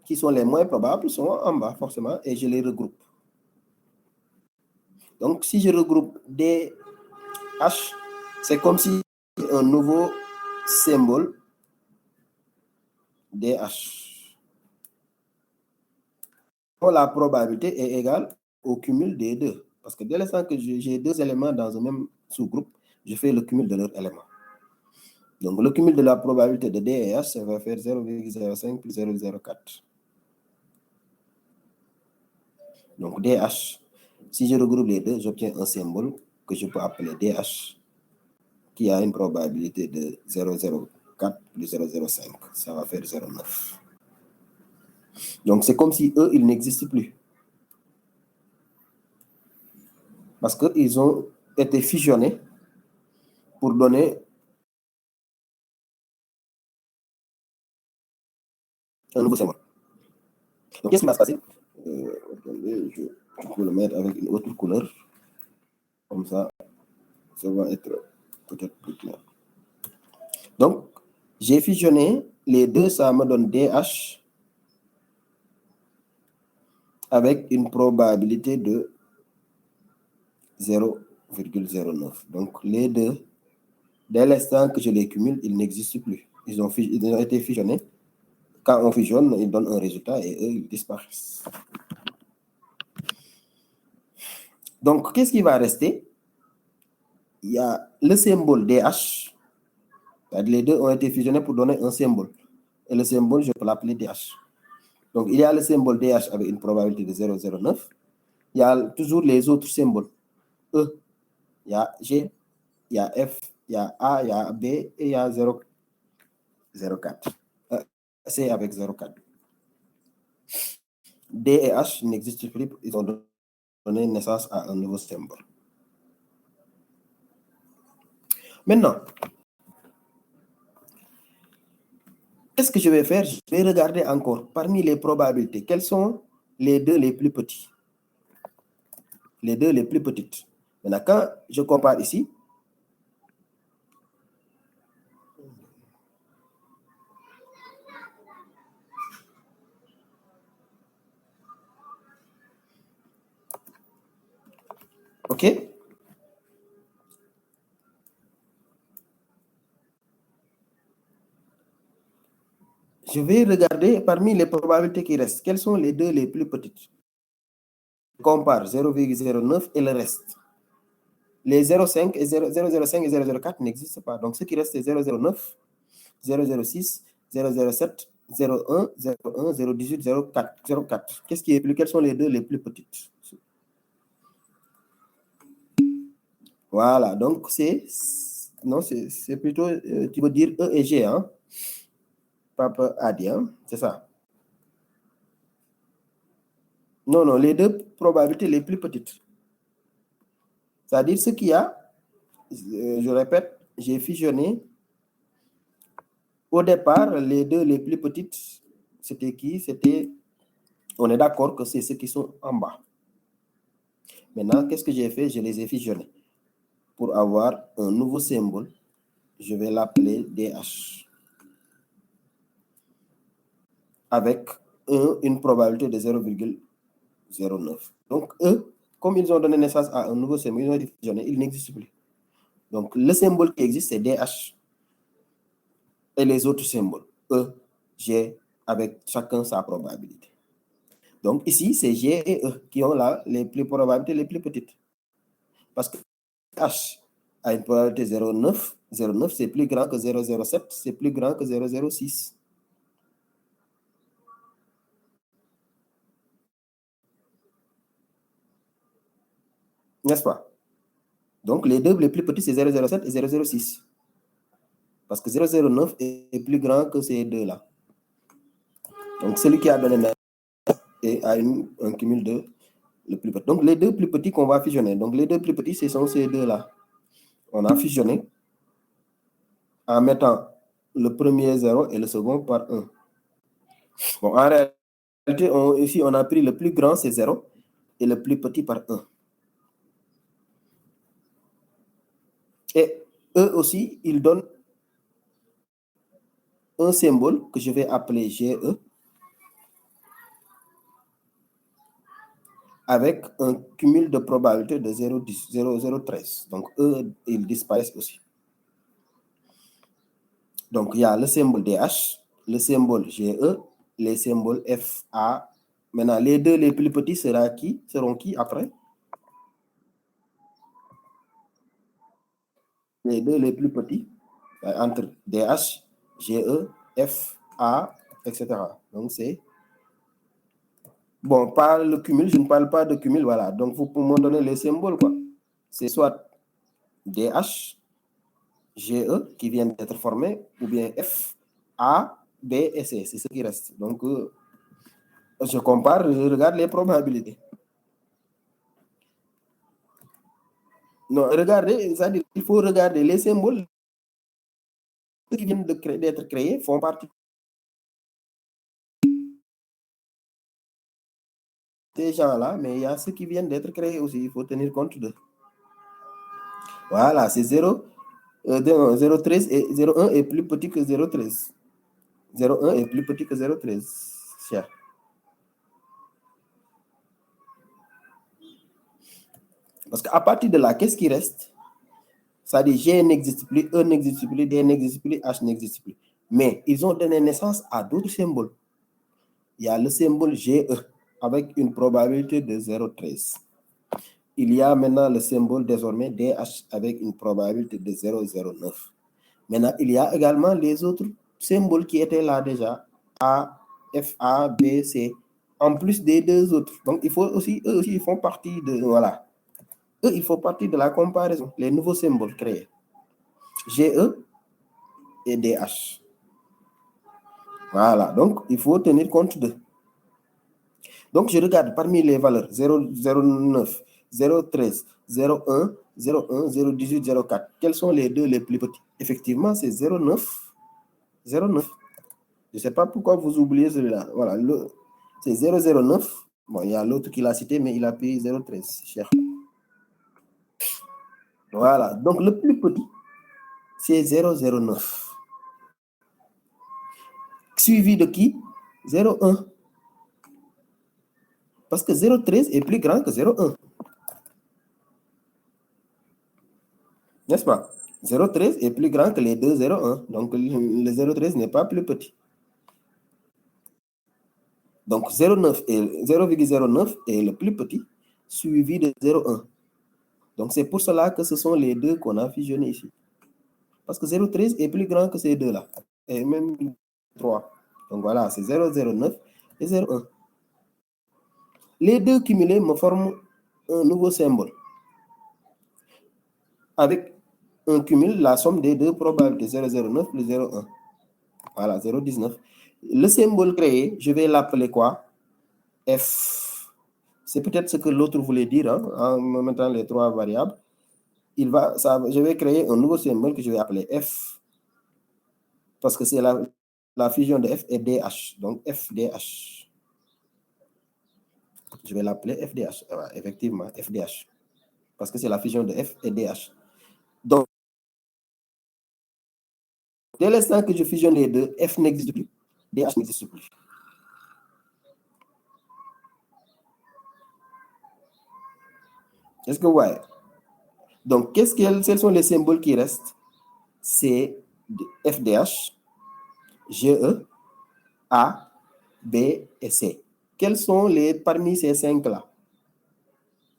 qui sont les moins probables sont en bas, forcément, et je les regroupe. Donc, si je regroupe DH, c'est comme si un nouveau symbole DH. La probabilité est égale au cumul des deux. Parce que dès l'instant que j'ai deux éléments dans un même sous-groupe, je fais le cumul de leurs éléments. Donc, le cumul de la probabilité de D et H, ça va faire 0,05 plus 0,04. Donc, DH, si je regroupe les deux, j'obtiens un symbole que je peux appeler DH, qui a une probabilité de 0,04 plus 0,05. Ça va faire 0,9. Donc, c'est comme si eux, ils n'existent plus. Parce qu'ils ont été fusionnés pour donner un nouveau symbole. Donc, qu'est-ce qui va se passer? Attendez, je peux le mettre avec une autre couleur. Comme ça va être peut-être plus clair. Donc, j'ai fusionné les deux, ça me donne DH avec une probabilité de 0,09. Donc, les deux, dès l'instant que je les cumule, ils n'existent plus. Ils ont été fusionnés. Quand on fusionne, ils donnent un résultat et eux, ils disparaissent. Donc, qu'est-ce qui va rester? Il y a le symbole DH. Les deux ont été fusionnés pour donner un symbole. Et le symbole, je peux l'appeler DH. Donc, il y a le symbole DH avec une probabilité de 0,09. Il y a toujours les autres symboles. E, il y a G, il y a F, il y a A, il y a B et il y a 0,04. C avec 0,4. D et H n'existent plus. Ils ont donné naissance à un nouveau symbole. Maintenant, qu'est-ce que je vais faire? Je vais regarder encore parmi les probabilités. Quels sont les deux les plus petits? Les deux les plus petites. Maintenant, quand je compare ici, OK? Je vais regarder parmi les probabilités qui restent. Quelles sont les deux les plus petites? Je compare 0,09 et le reste. Les 0,5 et 0,05 et 0,04 n'existent pas. Donc, ce qui reste, c'est 0,09, 0,06, 0,07 0,1, 0,1, 0,18, 0,4, 0,4. Qu'est-ce qui est plus? Quelles sont les deux les plus petites? Voilà, donc c'est plutôt, tu veux dire E et G, hein? Papa a dit, hein? C'est ça. Non, non, les deux probabilités les plus petites. C'est-à-dire ce qu'il y a, je répète, j'ai fusionné. Au départ, les deux les plus petites, c'était qui? C'était, on est d'accord que c'est ceux qui sont en bas. Maintenant, qu'est-ce que j'ai fait? Je les ai fusionnés pour avoir un nouveau symbole. Je vais l'appeler DH. Avec une probabilité de 0,09. Donc, eux, comme ils ont donné naissance à un nouveau symbole, ils ont été fusionnés, ils n'existent plus. Donc, le symbole qui existe, c'est DH. Et les autres symboles, E, G, avec chacun sa probabilité. Donc, ici, c'est G et E qui ont là les probabilités les plus petites. Parce que H a une probabilité 0,9. 0,9, c'est plus grand que 0,07, c'est plus grand que 0,06. N'est-ce pas? Donc, les deux les plus petits, c'est 0,07 et 0,06. Parce que 0,09 est plus grand que ces deux-là. Donc, celui qui a donné naissance a un cumul de le plus petit. Donc, les deux plus petits qu'on va fusionner. Donc, les deux plus petits, ce sont ces deux-là. On a fusionné en mettant le premier 0 et le second par 1. Bon, en réalité, ici, on a pris le plus grand, c'est 0, et le plus petit par 1. Et eux aussi, ils donnent un symbole que je vais appeler GE avec un cumul de probabilité de 0,13. Donc, eux, ils disparaissent aussi. Donc, il y a le symbole DH, le symbole GE, les symboles FA. Maintenant, les deux les plus petits seront qui après? Les deux les plus petits, entre DH, GE, FA, etc. Donc, c'est... Bon, pas le cumul, je ne parle pas de cumul, voilà. Donc, vous pouvez me donner les symboles, quoi. C'est soit DH, GE qui viennent d'être formés, ou bien F, A, B et C. C'est ce qui reste. Donc, je compare, je regarde les probabilités. Non, regardez, c'est-à-dire qu'il faut regarder les symboles qui viennent d'être créés, font partie ces gens-là, mais il y a ceux qui viennent d'être créés aussi, il faut tenir compte d'eux. Voilà, c'est 0,13 et 0,1 est plus petit que 0,13. 0,1 est plus petit que 0,13. Cher. Parce qu'à partir de là, qu'est-ce qui reste? Ça dit G n'existe plus, E n'existe plus, D n'existe plus, H n'existe plus. Mais ils ont donné naissance à d'autres symboles. Il y a le symbole GE avec une probabilité de 0,13. Il y a maintenant le symbole désormais DH avec une probabilité de 0,09. Maintenant, il y a également les autres symboles qui étaient là déjà, A, F, A, B, C, en plus des deux autres. Donc, il faut aussi, eux aussi, ils font partie de, voilà. Eux, ils font partie de la comparaison, les nouveaux symboles créés. GE et DH. Voilà, donc il faut tenir compte d'eux. Donc, je regarde parmi les valeurs 0,09, 0,13, 0,1, 0,1, 0,18, 0,4. Quels sont les deux les plus petits? Effectivement, c'est 0,9, 0,9. Je ne sais pas pourquoi vous oubliez celui-là. Voilà, c'est 0,09. Bon, il y a l'autre qui l'a cité, mais il a payé 0,13. Cher. Voilà, donc le plus petit, c'est 0,09. Suivi de qui? 0,1. Parce que 0,13 est plus grand que 0,1. N'est-ce pas? 0,13 est plus grand que les deux 0,1. Donc, le 0,13 n'est pas plus petit. Donc, 0,09 est le plus petit, suivi de 0,1. Donc, c'est pour cela que ce sont les deux qu'on a fusionnés ici. Parce que 0,13 est plus grand que ces deux-là. Et même 3. Donc voilà, c'est 0,09 et 0,1. Les deux cumulés me forment un nouveau symbole. Avec un cumul, la somme des deux probabilités, 0,09 plus 0,1. Voilà, 0,19. Le symbole créé, je vais l'appeler quoi? F. C'est peut-être ce que l'autre voulait dire, hein, en me mettant les trois variables. Je vais créer un nouveau symbole que je vais appeler F, parce que c'est la fusion de F et DH. Donc FDH. Je vais l'appeler FDH. Voilà, effectivement, FDH. Parce que c'est la fusion de F et DH. Donc, dès l'instant que je fusionne les deux, F n'existe plus, DH n'existe plus. Est-ce que vous voyez? Donc, quels sont les symboles qui restent? C'est FDH, GE, A, B et C. Quels sont parmi ces cinq-là,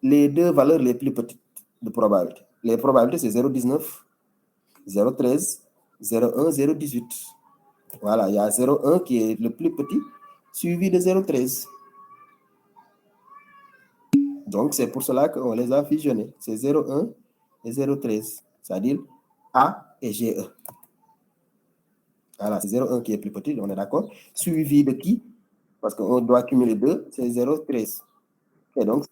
les deux valeurs les plus petites de probabilité? Les probabilités, c'est 0,19, 0,13, 0,1, 0,18. Voilà, il y a 0,1 qui est le plus petit, suivi de 0,13. Donc, c'est pour cela qu'on les a fusionnés. C'est 0,1 et 0,13, c'est-à-dire A et GE. Voilà, c'est 0,1 qui est plus petit, on est d'accord. Suivi de qui? Parce qu'on doit cumuler deux, c'est 0,13. Et donc,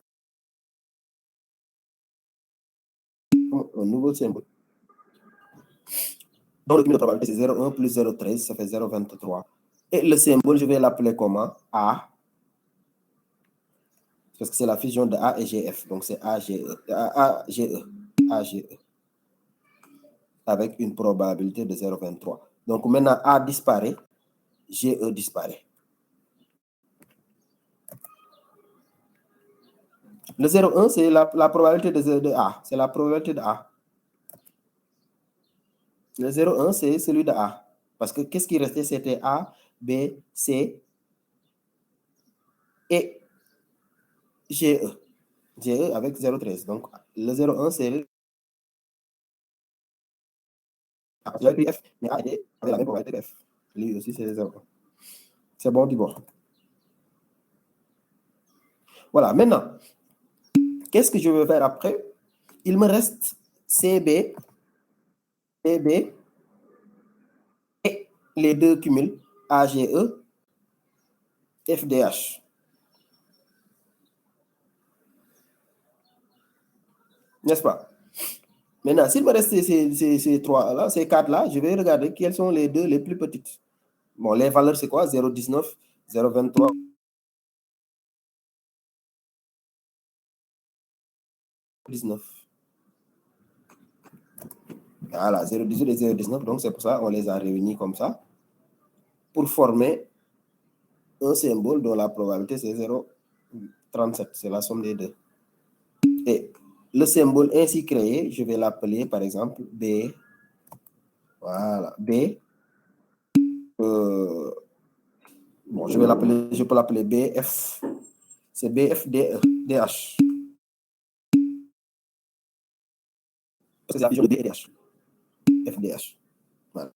un nouveau symbole. Donc, le cumul de probabilité, c'est 0,1 plus 0,13, ça fait 0,23. Et le symbole, je vais l'appeler comment? A. Parce que c'est la fusion de A et GF. Donc, c'est AGE. AGE. Avec une probabilité de 0,23. Donc, maintenant, A disparaît, GE disparaît. Le 0,1, c'est la probabilité de A. C'est la probabilité de A. Le 0,1, c'est celui de A. Parce que qu'est-ce qui restait? C'était A, B, C et GE. GE avec 0,13. Donc, le 0,1, c'est j'avais pris F, mais A avait la même probabilité que F. Lui aussi, c'est 0,1. C'est bon du bord. Voilà, maintenant, qu'est-ce que je veux faire après? Il me reste CB, CB et les deux cumuls AGE, FDH. N'est-ce pas? Maintenant, s'il me reste ces trois-là, ces quatre-là, je vais regarder quelles sont les deux les plus petites. Bon, les valeurs, c'est quoi? 0,19, 0,23, 19. Voilà, 0,18 et 0,19. Donc, c'est pour ça qu'on les a réunis comme ça pour former un symbole dont la probabilité, c'est 0,37. C'est la somme des deux. Et le symbole ainsi créé, je vais l'appeler, par exemple, B. Voilà, B. Bon, je peux l'appeler BF. C'est BFDH. Parce que c'est la fusion de B et DH. FDH. Voilà.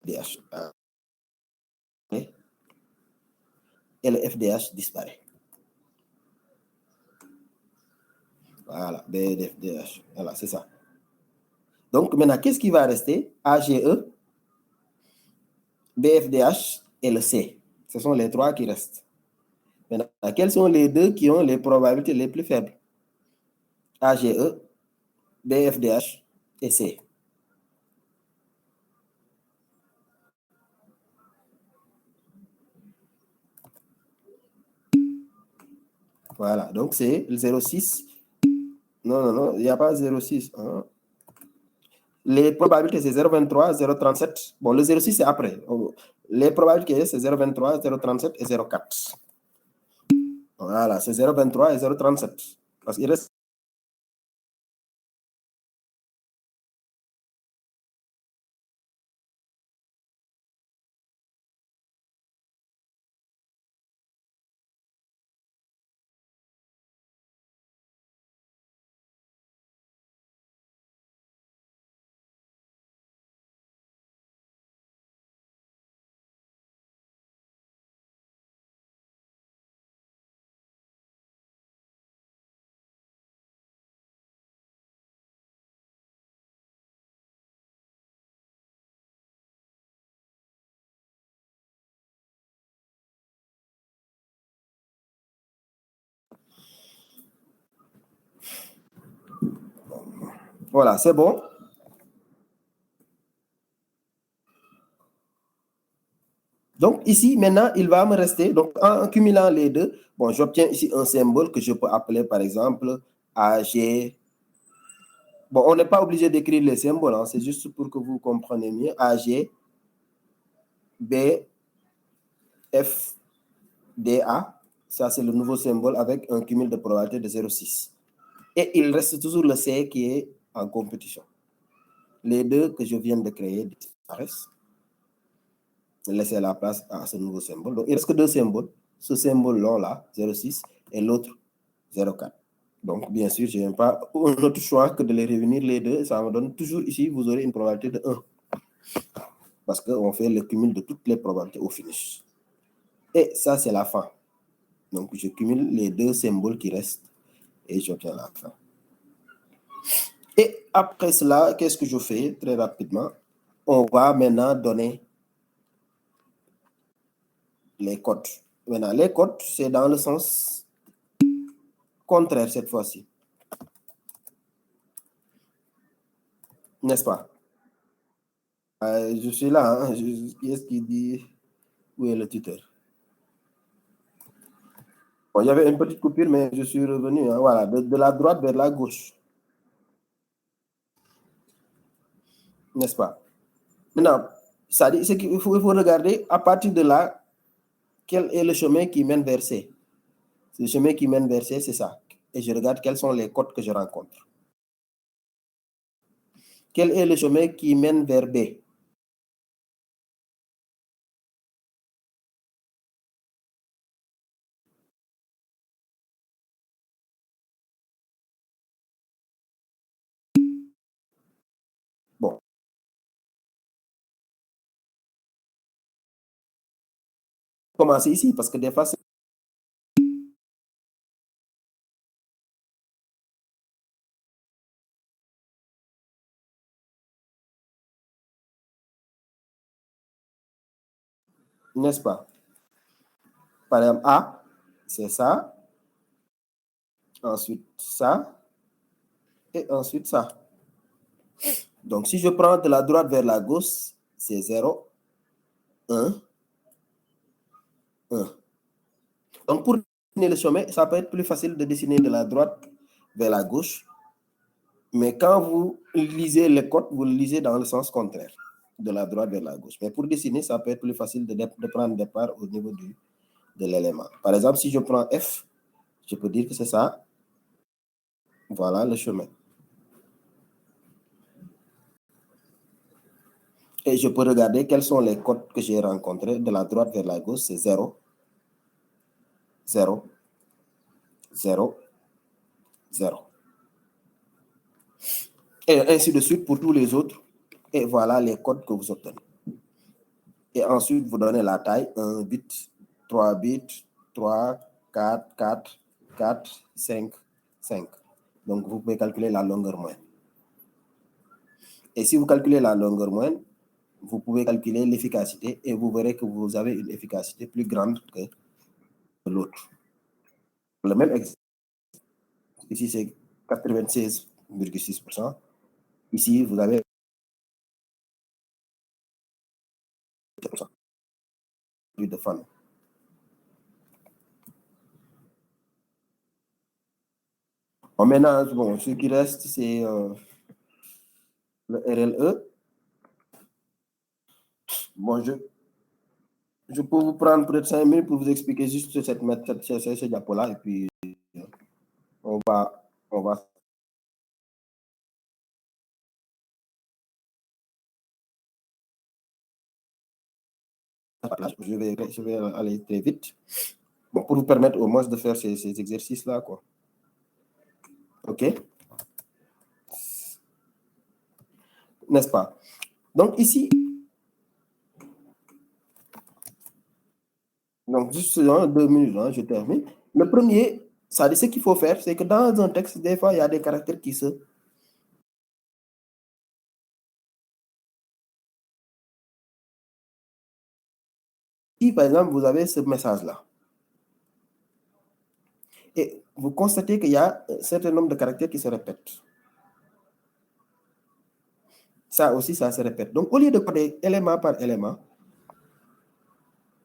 DH. Et le FDH disparaît. Voilà, BFDH. Voilà, c'est ça. Donc, maintenant, qu'est-ce qui va rester? AGE, BFDH et le C. Ce sont les trois qui restent. Maintenant, quels sont les deux qui ont les probabilités les plus faibles? AGE, BFDH et C. Voilà, donc c'est le 0,6. Non, il n'y a pas 0,6. Hein. Les probabilités, c'est 0,23, 0,37. Bon, le 0,6, c'est après. Les probabilités, c'est 0,23, 0,37 et 0,4. Voilà, c'est 0,23 et 0,37. Parce qu'il reste Voilà, c'est bon. Donc ici, maintenant, il va me rester, donc en cumulant les deux, bon, j'obtiens ici un symbole que je peux appeler par exemple AG. Bon, on n'est pas obligé d'écrire les symboles, hein, c'est juste pour que vous compreniez mieux. AG, B, F, D, A. Ça, c'est le nouveau symbole avec un cumul de probabilité de 0,6. Et il reste toujours le C qui est en compétition. Les deux que je viens de créer disparaissent. Laisser la place à ce nouveau symbole. Donc, il reste que deux symboles. Ce symbole-là, 0,6, et l'autre, 0,4. Donc, bien sûr, je n'ai pas un autre choix que de les réunir les deux. Ça me donne toujours ici, vous aurez une probabilité de 1. Parce qu'on fait le cumul de toutes les probabilités au finish. Et ça, c'est la fin. Donc, je cumule les deux symboles qui restent et j'obtiens la fin. Et après cela, qu'est-ce que je fais très rapidement? On va maintenant donner les codes. Maintenant, les codes, c'est dans le sens contraire cette fois-ci. N'est-ce pas? Je suis là. Hein? Qui est-ce qui dit où est le tuteur? Bon, il y avait une petite coupure, mais je suis revenu. Hein? Voilà, de la droite vers la gauche. N'est-ce pas? Maintenant, ça dit, il faut regarder à partir de là, quel est le chemin qui mène vers C. Le chemin qui mène vers C, c'est ça. Et je regarde quels sont les codes que je rencontre. Quel est le chemin qui mène vers B? Bon. Commencer ici, parce que des fois, n'est-ce pas? Par exemple, A, c'est ça. Ensuite, ça. Et ensuite, ça. Donc, si je prends de la droite vers la gauche, c'est 0, 1, 1. Donc, pour dessiner le chemin, ça peut être plus facile de dessiner de la droite vers la gauche. Mais quand vous lisez les codes, vous le lisez dans le sens contraire, de la droite vers la gauche. Mais pour dessiner, ça peut être plus facile de prendre départ au niveau de l'élément. Par exemple, si je prends F, je peux dire que c'est ça. Voilà le chemin. Et je peux regarder quels sont les codes que j'ai rencontrés de la droite vers la gauche. C'est 0, 0, 0, 0. Et ainsi de suite pour tous les autres. Et voilà les codes que vous obtenez. Et ensuite, vous donnez la taille, 1 bit, 3 bits, 3, 4, 4, 4, 5, 5. Donc, vous pouvez calculer la longueur moyenne. Et si vous calculez la longueur moyenne, vous pouvez calculer l'efficacité et vous verrez que vous avez une efficacité plus grande que l'autre. Le même exemple. Ici, c'est 96,6%. Ici, vous avez plus de fun. Bon, maintenant, bon, ce qui reste, c'est le RLE. Bon, je peux vous prendre peut-être 5 minutes pour vous expliquer juste cette méthode, ce diapo-là, et puis on va. Je vais aller très vite. Bon, pour vous permettre au moins de faire ces exercices-là, quoi. OK? N'est-ce pas? Donc, ici, donc juste 2 minutes, hein, je termine. Le premier, ça dit ce qu'il faut faire, c'est que dans un texte, des fois, il y a des caractères qui se. Si, par exemple, vous avez ce message-là, et vous constatez qu'il y a un certain nombre de caractères qui se répètent. Ça aussi, ça se répète. Donc, au lieu de coder élément par élément,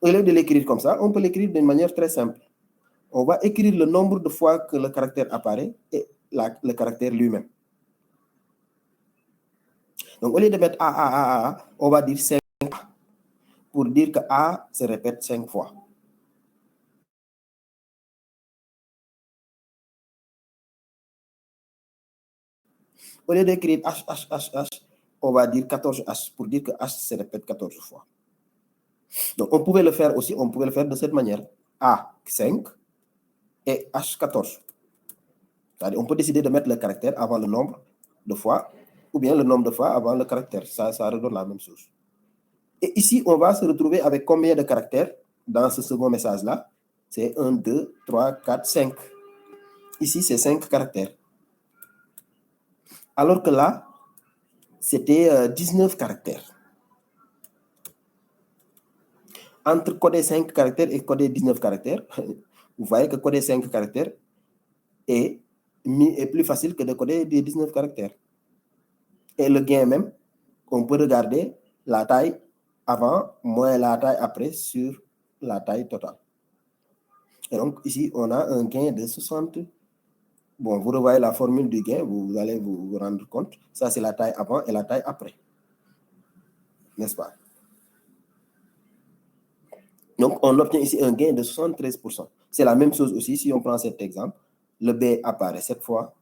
au lieu de l'écrire comme ça, on peut l'écrire d'une manière très simple. On va écrire le nombre de fois que le caractère apparaît et le caractère lui-même. Donc, au lieu de mettre A, on va dire 5 pour dire que A se répète 5 fois. Au lieu d'écrire H, on va dire 14H pour dire que H se répète 14 fois. Donc, on pouvait le faire aussi, on pouvait le faire de cette manière. A, 5 et H, 14. C'est-à-dire, on peut décider de mettre le caractère avant le nombre de fois ou bien le nombre de fois avant le caractère. Ça redonne la même chose. Et ici, on va se retrouver avec combien de caractères dans ce second message-là? C'est 1, 2, 3, 4, 5. Ici, c'est 5 caractères. Alors que là, c'était 19 caractères. Entre coder 5 caractères et coder 19 caractères, vous voyez que coder 5 caractères est plus facile que de coder des 19 caractères. Et le gain même, on peut regarder la taille avant moins la taille après sur la taille totale. Et donc ici, on a un gain de 60. Bon, vous revoyez la formule du gain, vous allez vous rendre compte. Ça, c'est la taille avant et la taille après. N'est-ce pas? Donc, on obtient ici un gain de 73%. C'est la même chose aussi si on prend cet exemple. Le B apparaît 7 fois.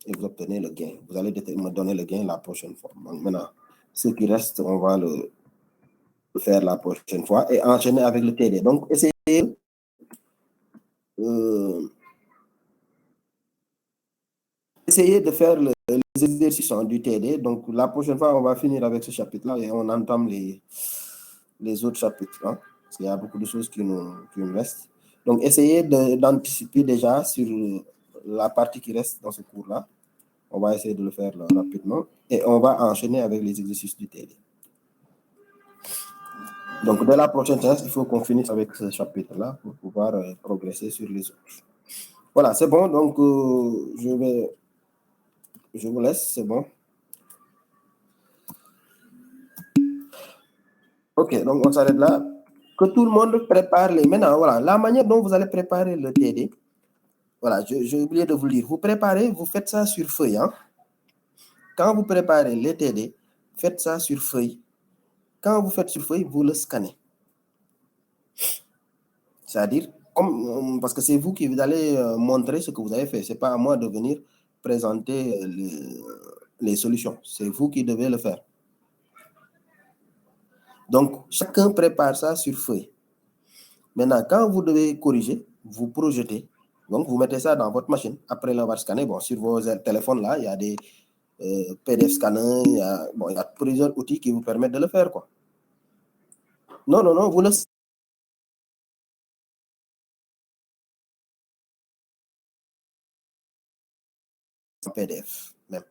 Et vous obtenez le gain. Vous allez me donner le gain la prochaine fois. Donc, maintenant, ce qui reste, on va le faire la prochaine fois et enchaîner avec le TD. Donc, essayez de faire les exercices du TD. Donc, la prochaine fois, on va finir avec ce chapitre-là et on entame les autres chapitres. Hein, parce qu'il y a beaucoup de choses qui nous restent. Donc, essayez d'anticiper déjà sur la partie qui reste dans ce cours-là. On va essayer de le faire rapidement et on va enchaîner avec les exercices du TD. Donc, dès la prochaine séance, il faut qu'on finisse avec ce chapitre-là pour pouvoir progresser sur les autres. Voilà, c'est bon. Donc, je vous laisse, c'est bon. Ok, donc on s'arrête là. Que tout le monde prépare les... Maintenant, voilà, la manière dont vous allez préparer le TD, voilà, j'ai oublié de vous le dire. Vous préparez, vous faites ça sur feuille. Hein? Quand vous préparez les TD, faites ça sur feuille. Quand vous faites sur feuille, vous le scannez. C'est-à-dire, parce que c'est vous qui vous allez montrer ce que vous avez fait. Ce n'est pas à moi de venir présenter les solutions. C'est vous qui devez le faire. Donc, chacun prépare ça sur feuille. Maintenant, quand vous devez corriger, vous projetez. Donc, vous mettez ça dans votre machine. Après l'avoir scanné, bon, sur vos téléphones, là, il y a des PDF scanners, il y a plusieurs outils qui vous permettent de le faire, quoi. Non, vous le... PDF, même.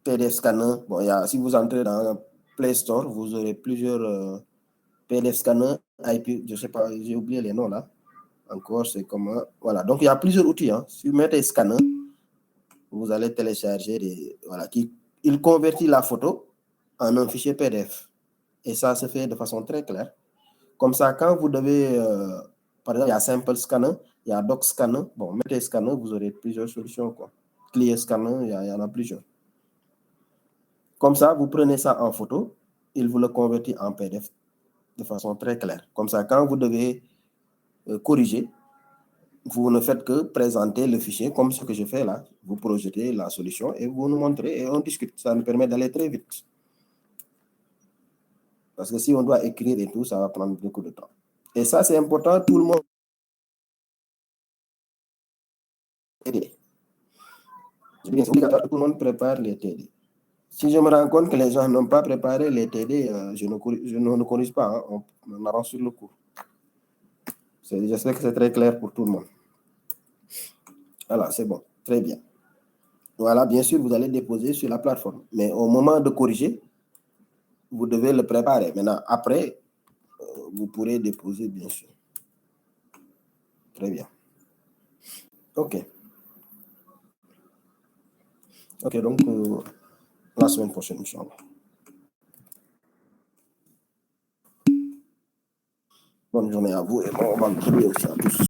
PDF scanner, bon, si vous entrez dans Play Store, vous aurez plusieurs PDF scanner, IP, je ne sais pas, j'ai oublié les noms, là. Encore, c'est comment... Voilà, donc il y a plusieurs outils. Hein. Si vous mettez scanner, vous allez télécharger voilà, il convertit la photo en un fichier PDF. Et ça se fait de façon très claire. Comme ça, quand vous devez, par exemple, il y a Simple Scanner, il y a Doc Scanner. Bon, mettez Scanner, vous aurez plusieurs solutions, quoi. Clear Scanner, il y en a plusieurs. Comme ça, vous prenez ça en photo, il vous le convertit en PDF de façon très claire. Comme ça, quand vous devez corriger, vous ne faites que présenter le fichier comme ce que je fais là. Vous projetez la solution et vous nous montrez et on discute. Ça nous permet d'aller très vite. Parce que si on doit écrire et tout, ça va prendre beaucoup de temps. Et ça, c'est important, tout le monde. C'est obligatoire que tout le monde prépare les TD. Si je me rends compte que les gens n'ont pas préparé les TD, je ne corrige pas. Hein, on avance sur le cours. J'espère que c'est très clair pour tout le monde. Voilà, c'est bon. Très bien. Voilà, bien sûr, vous allez déposer sur la plateforme. Mais au moment de corriger, vous devez le préparer. Maintenant, après, vous pourrez déposer, bien sûr. Très bien. OK. OK, donc, la semaine prochaine, Inch'Allah. Bonne journée à vous et bon vendredi aussi à tous.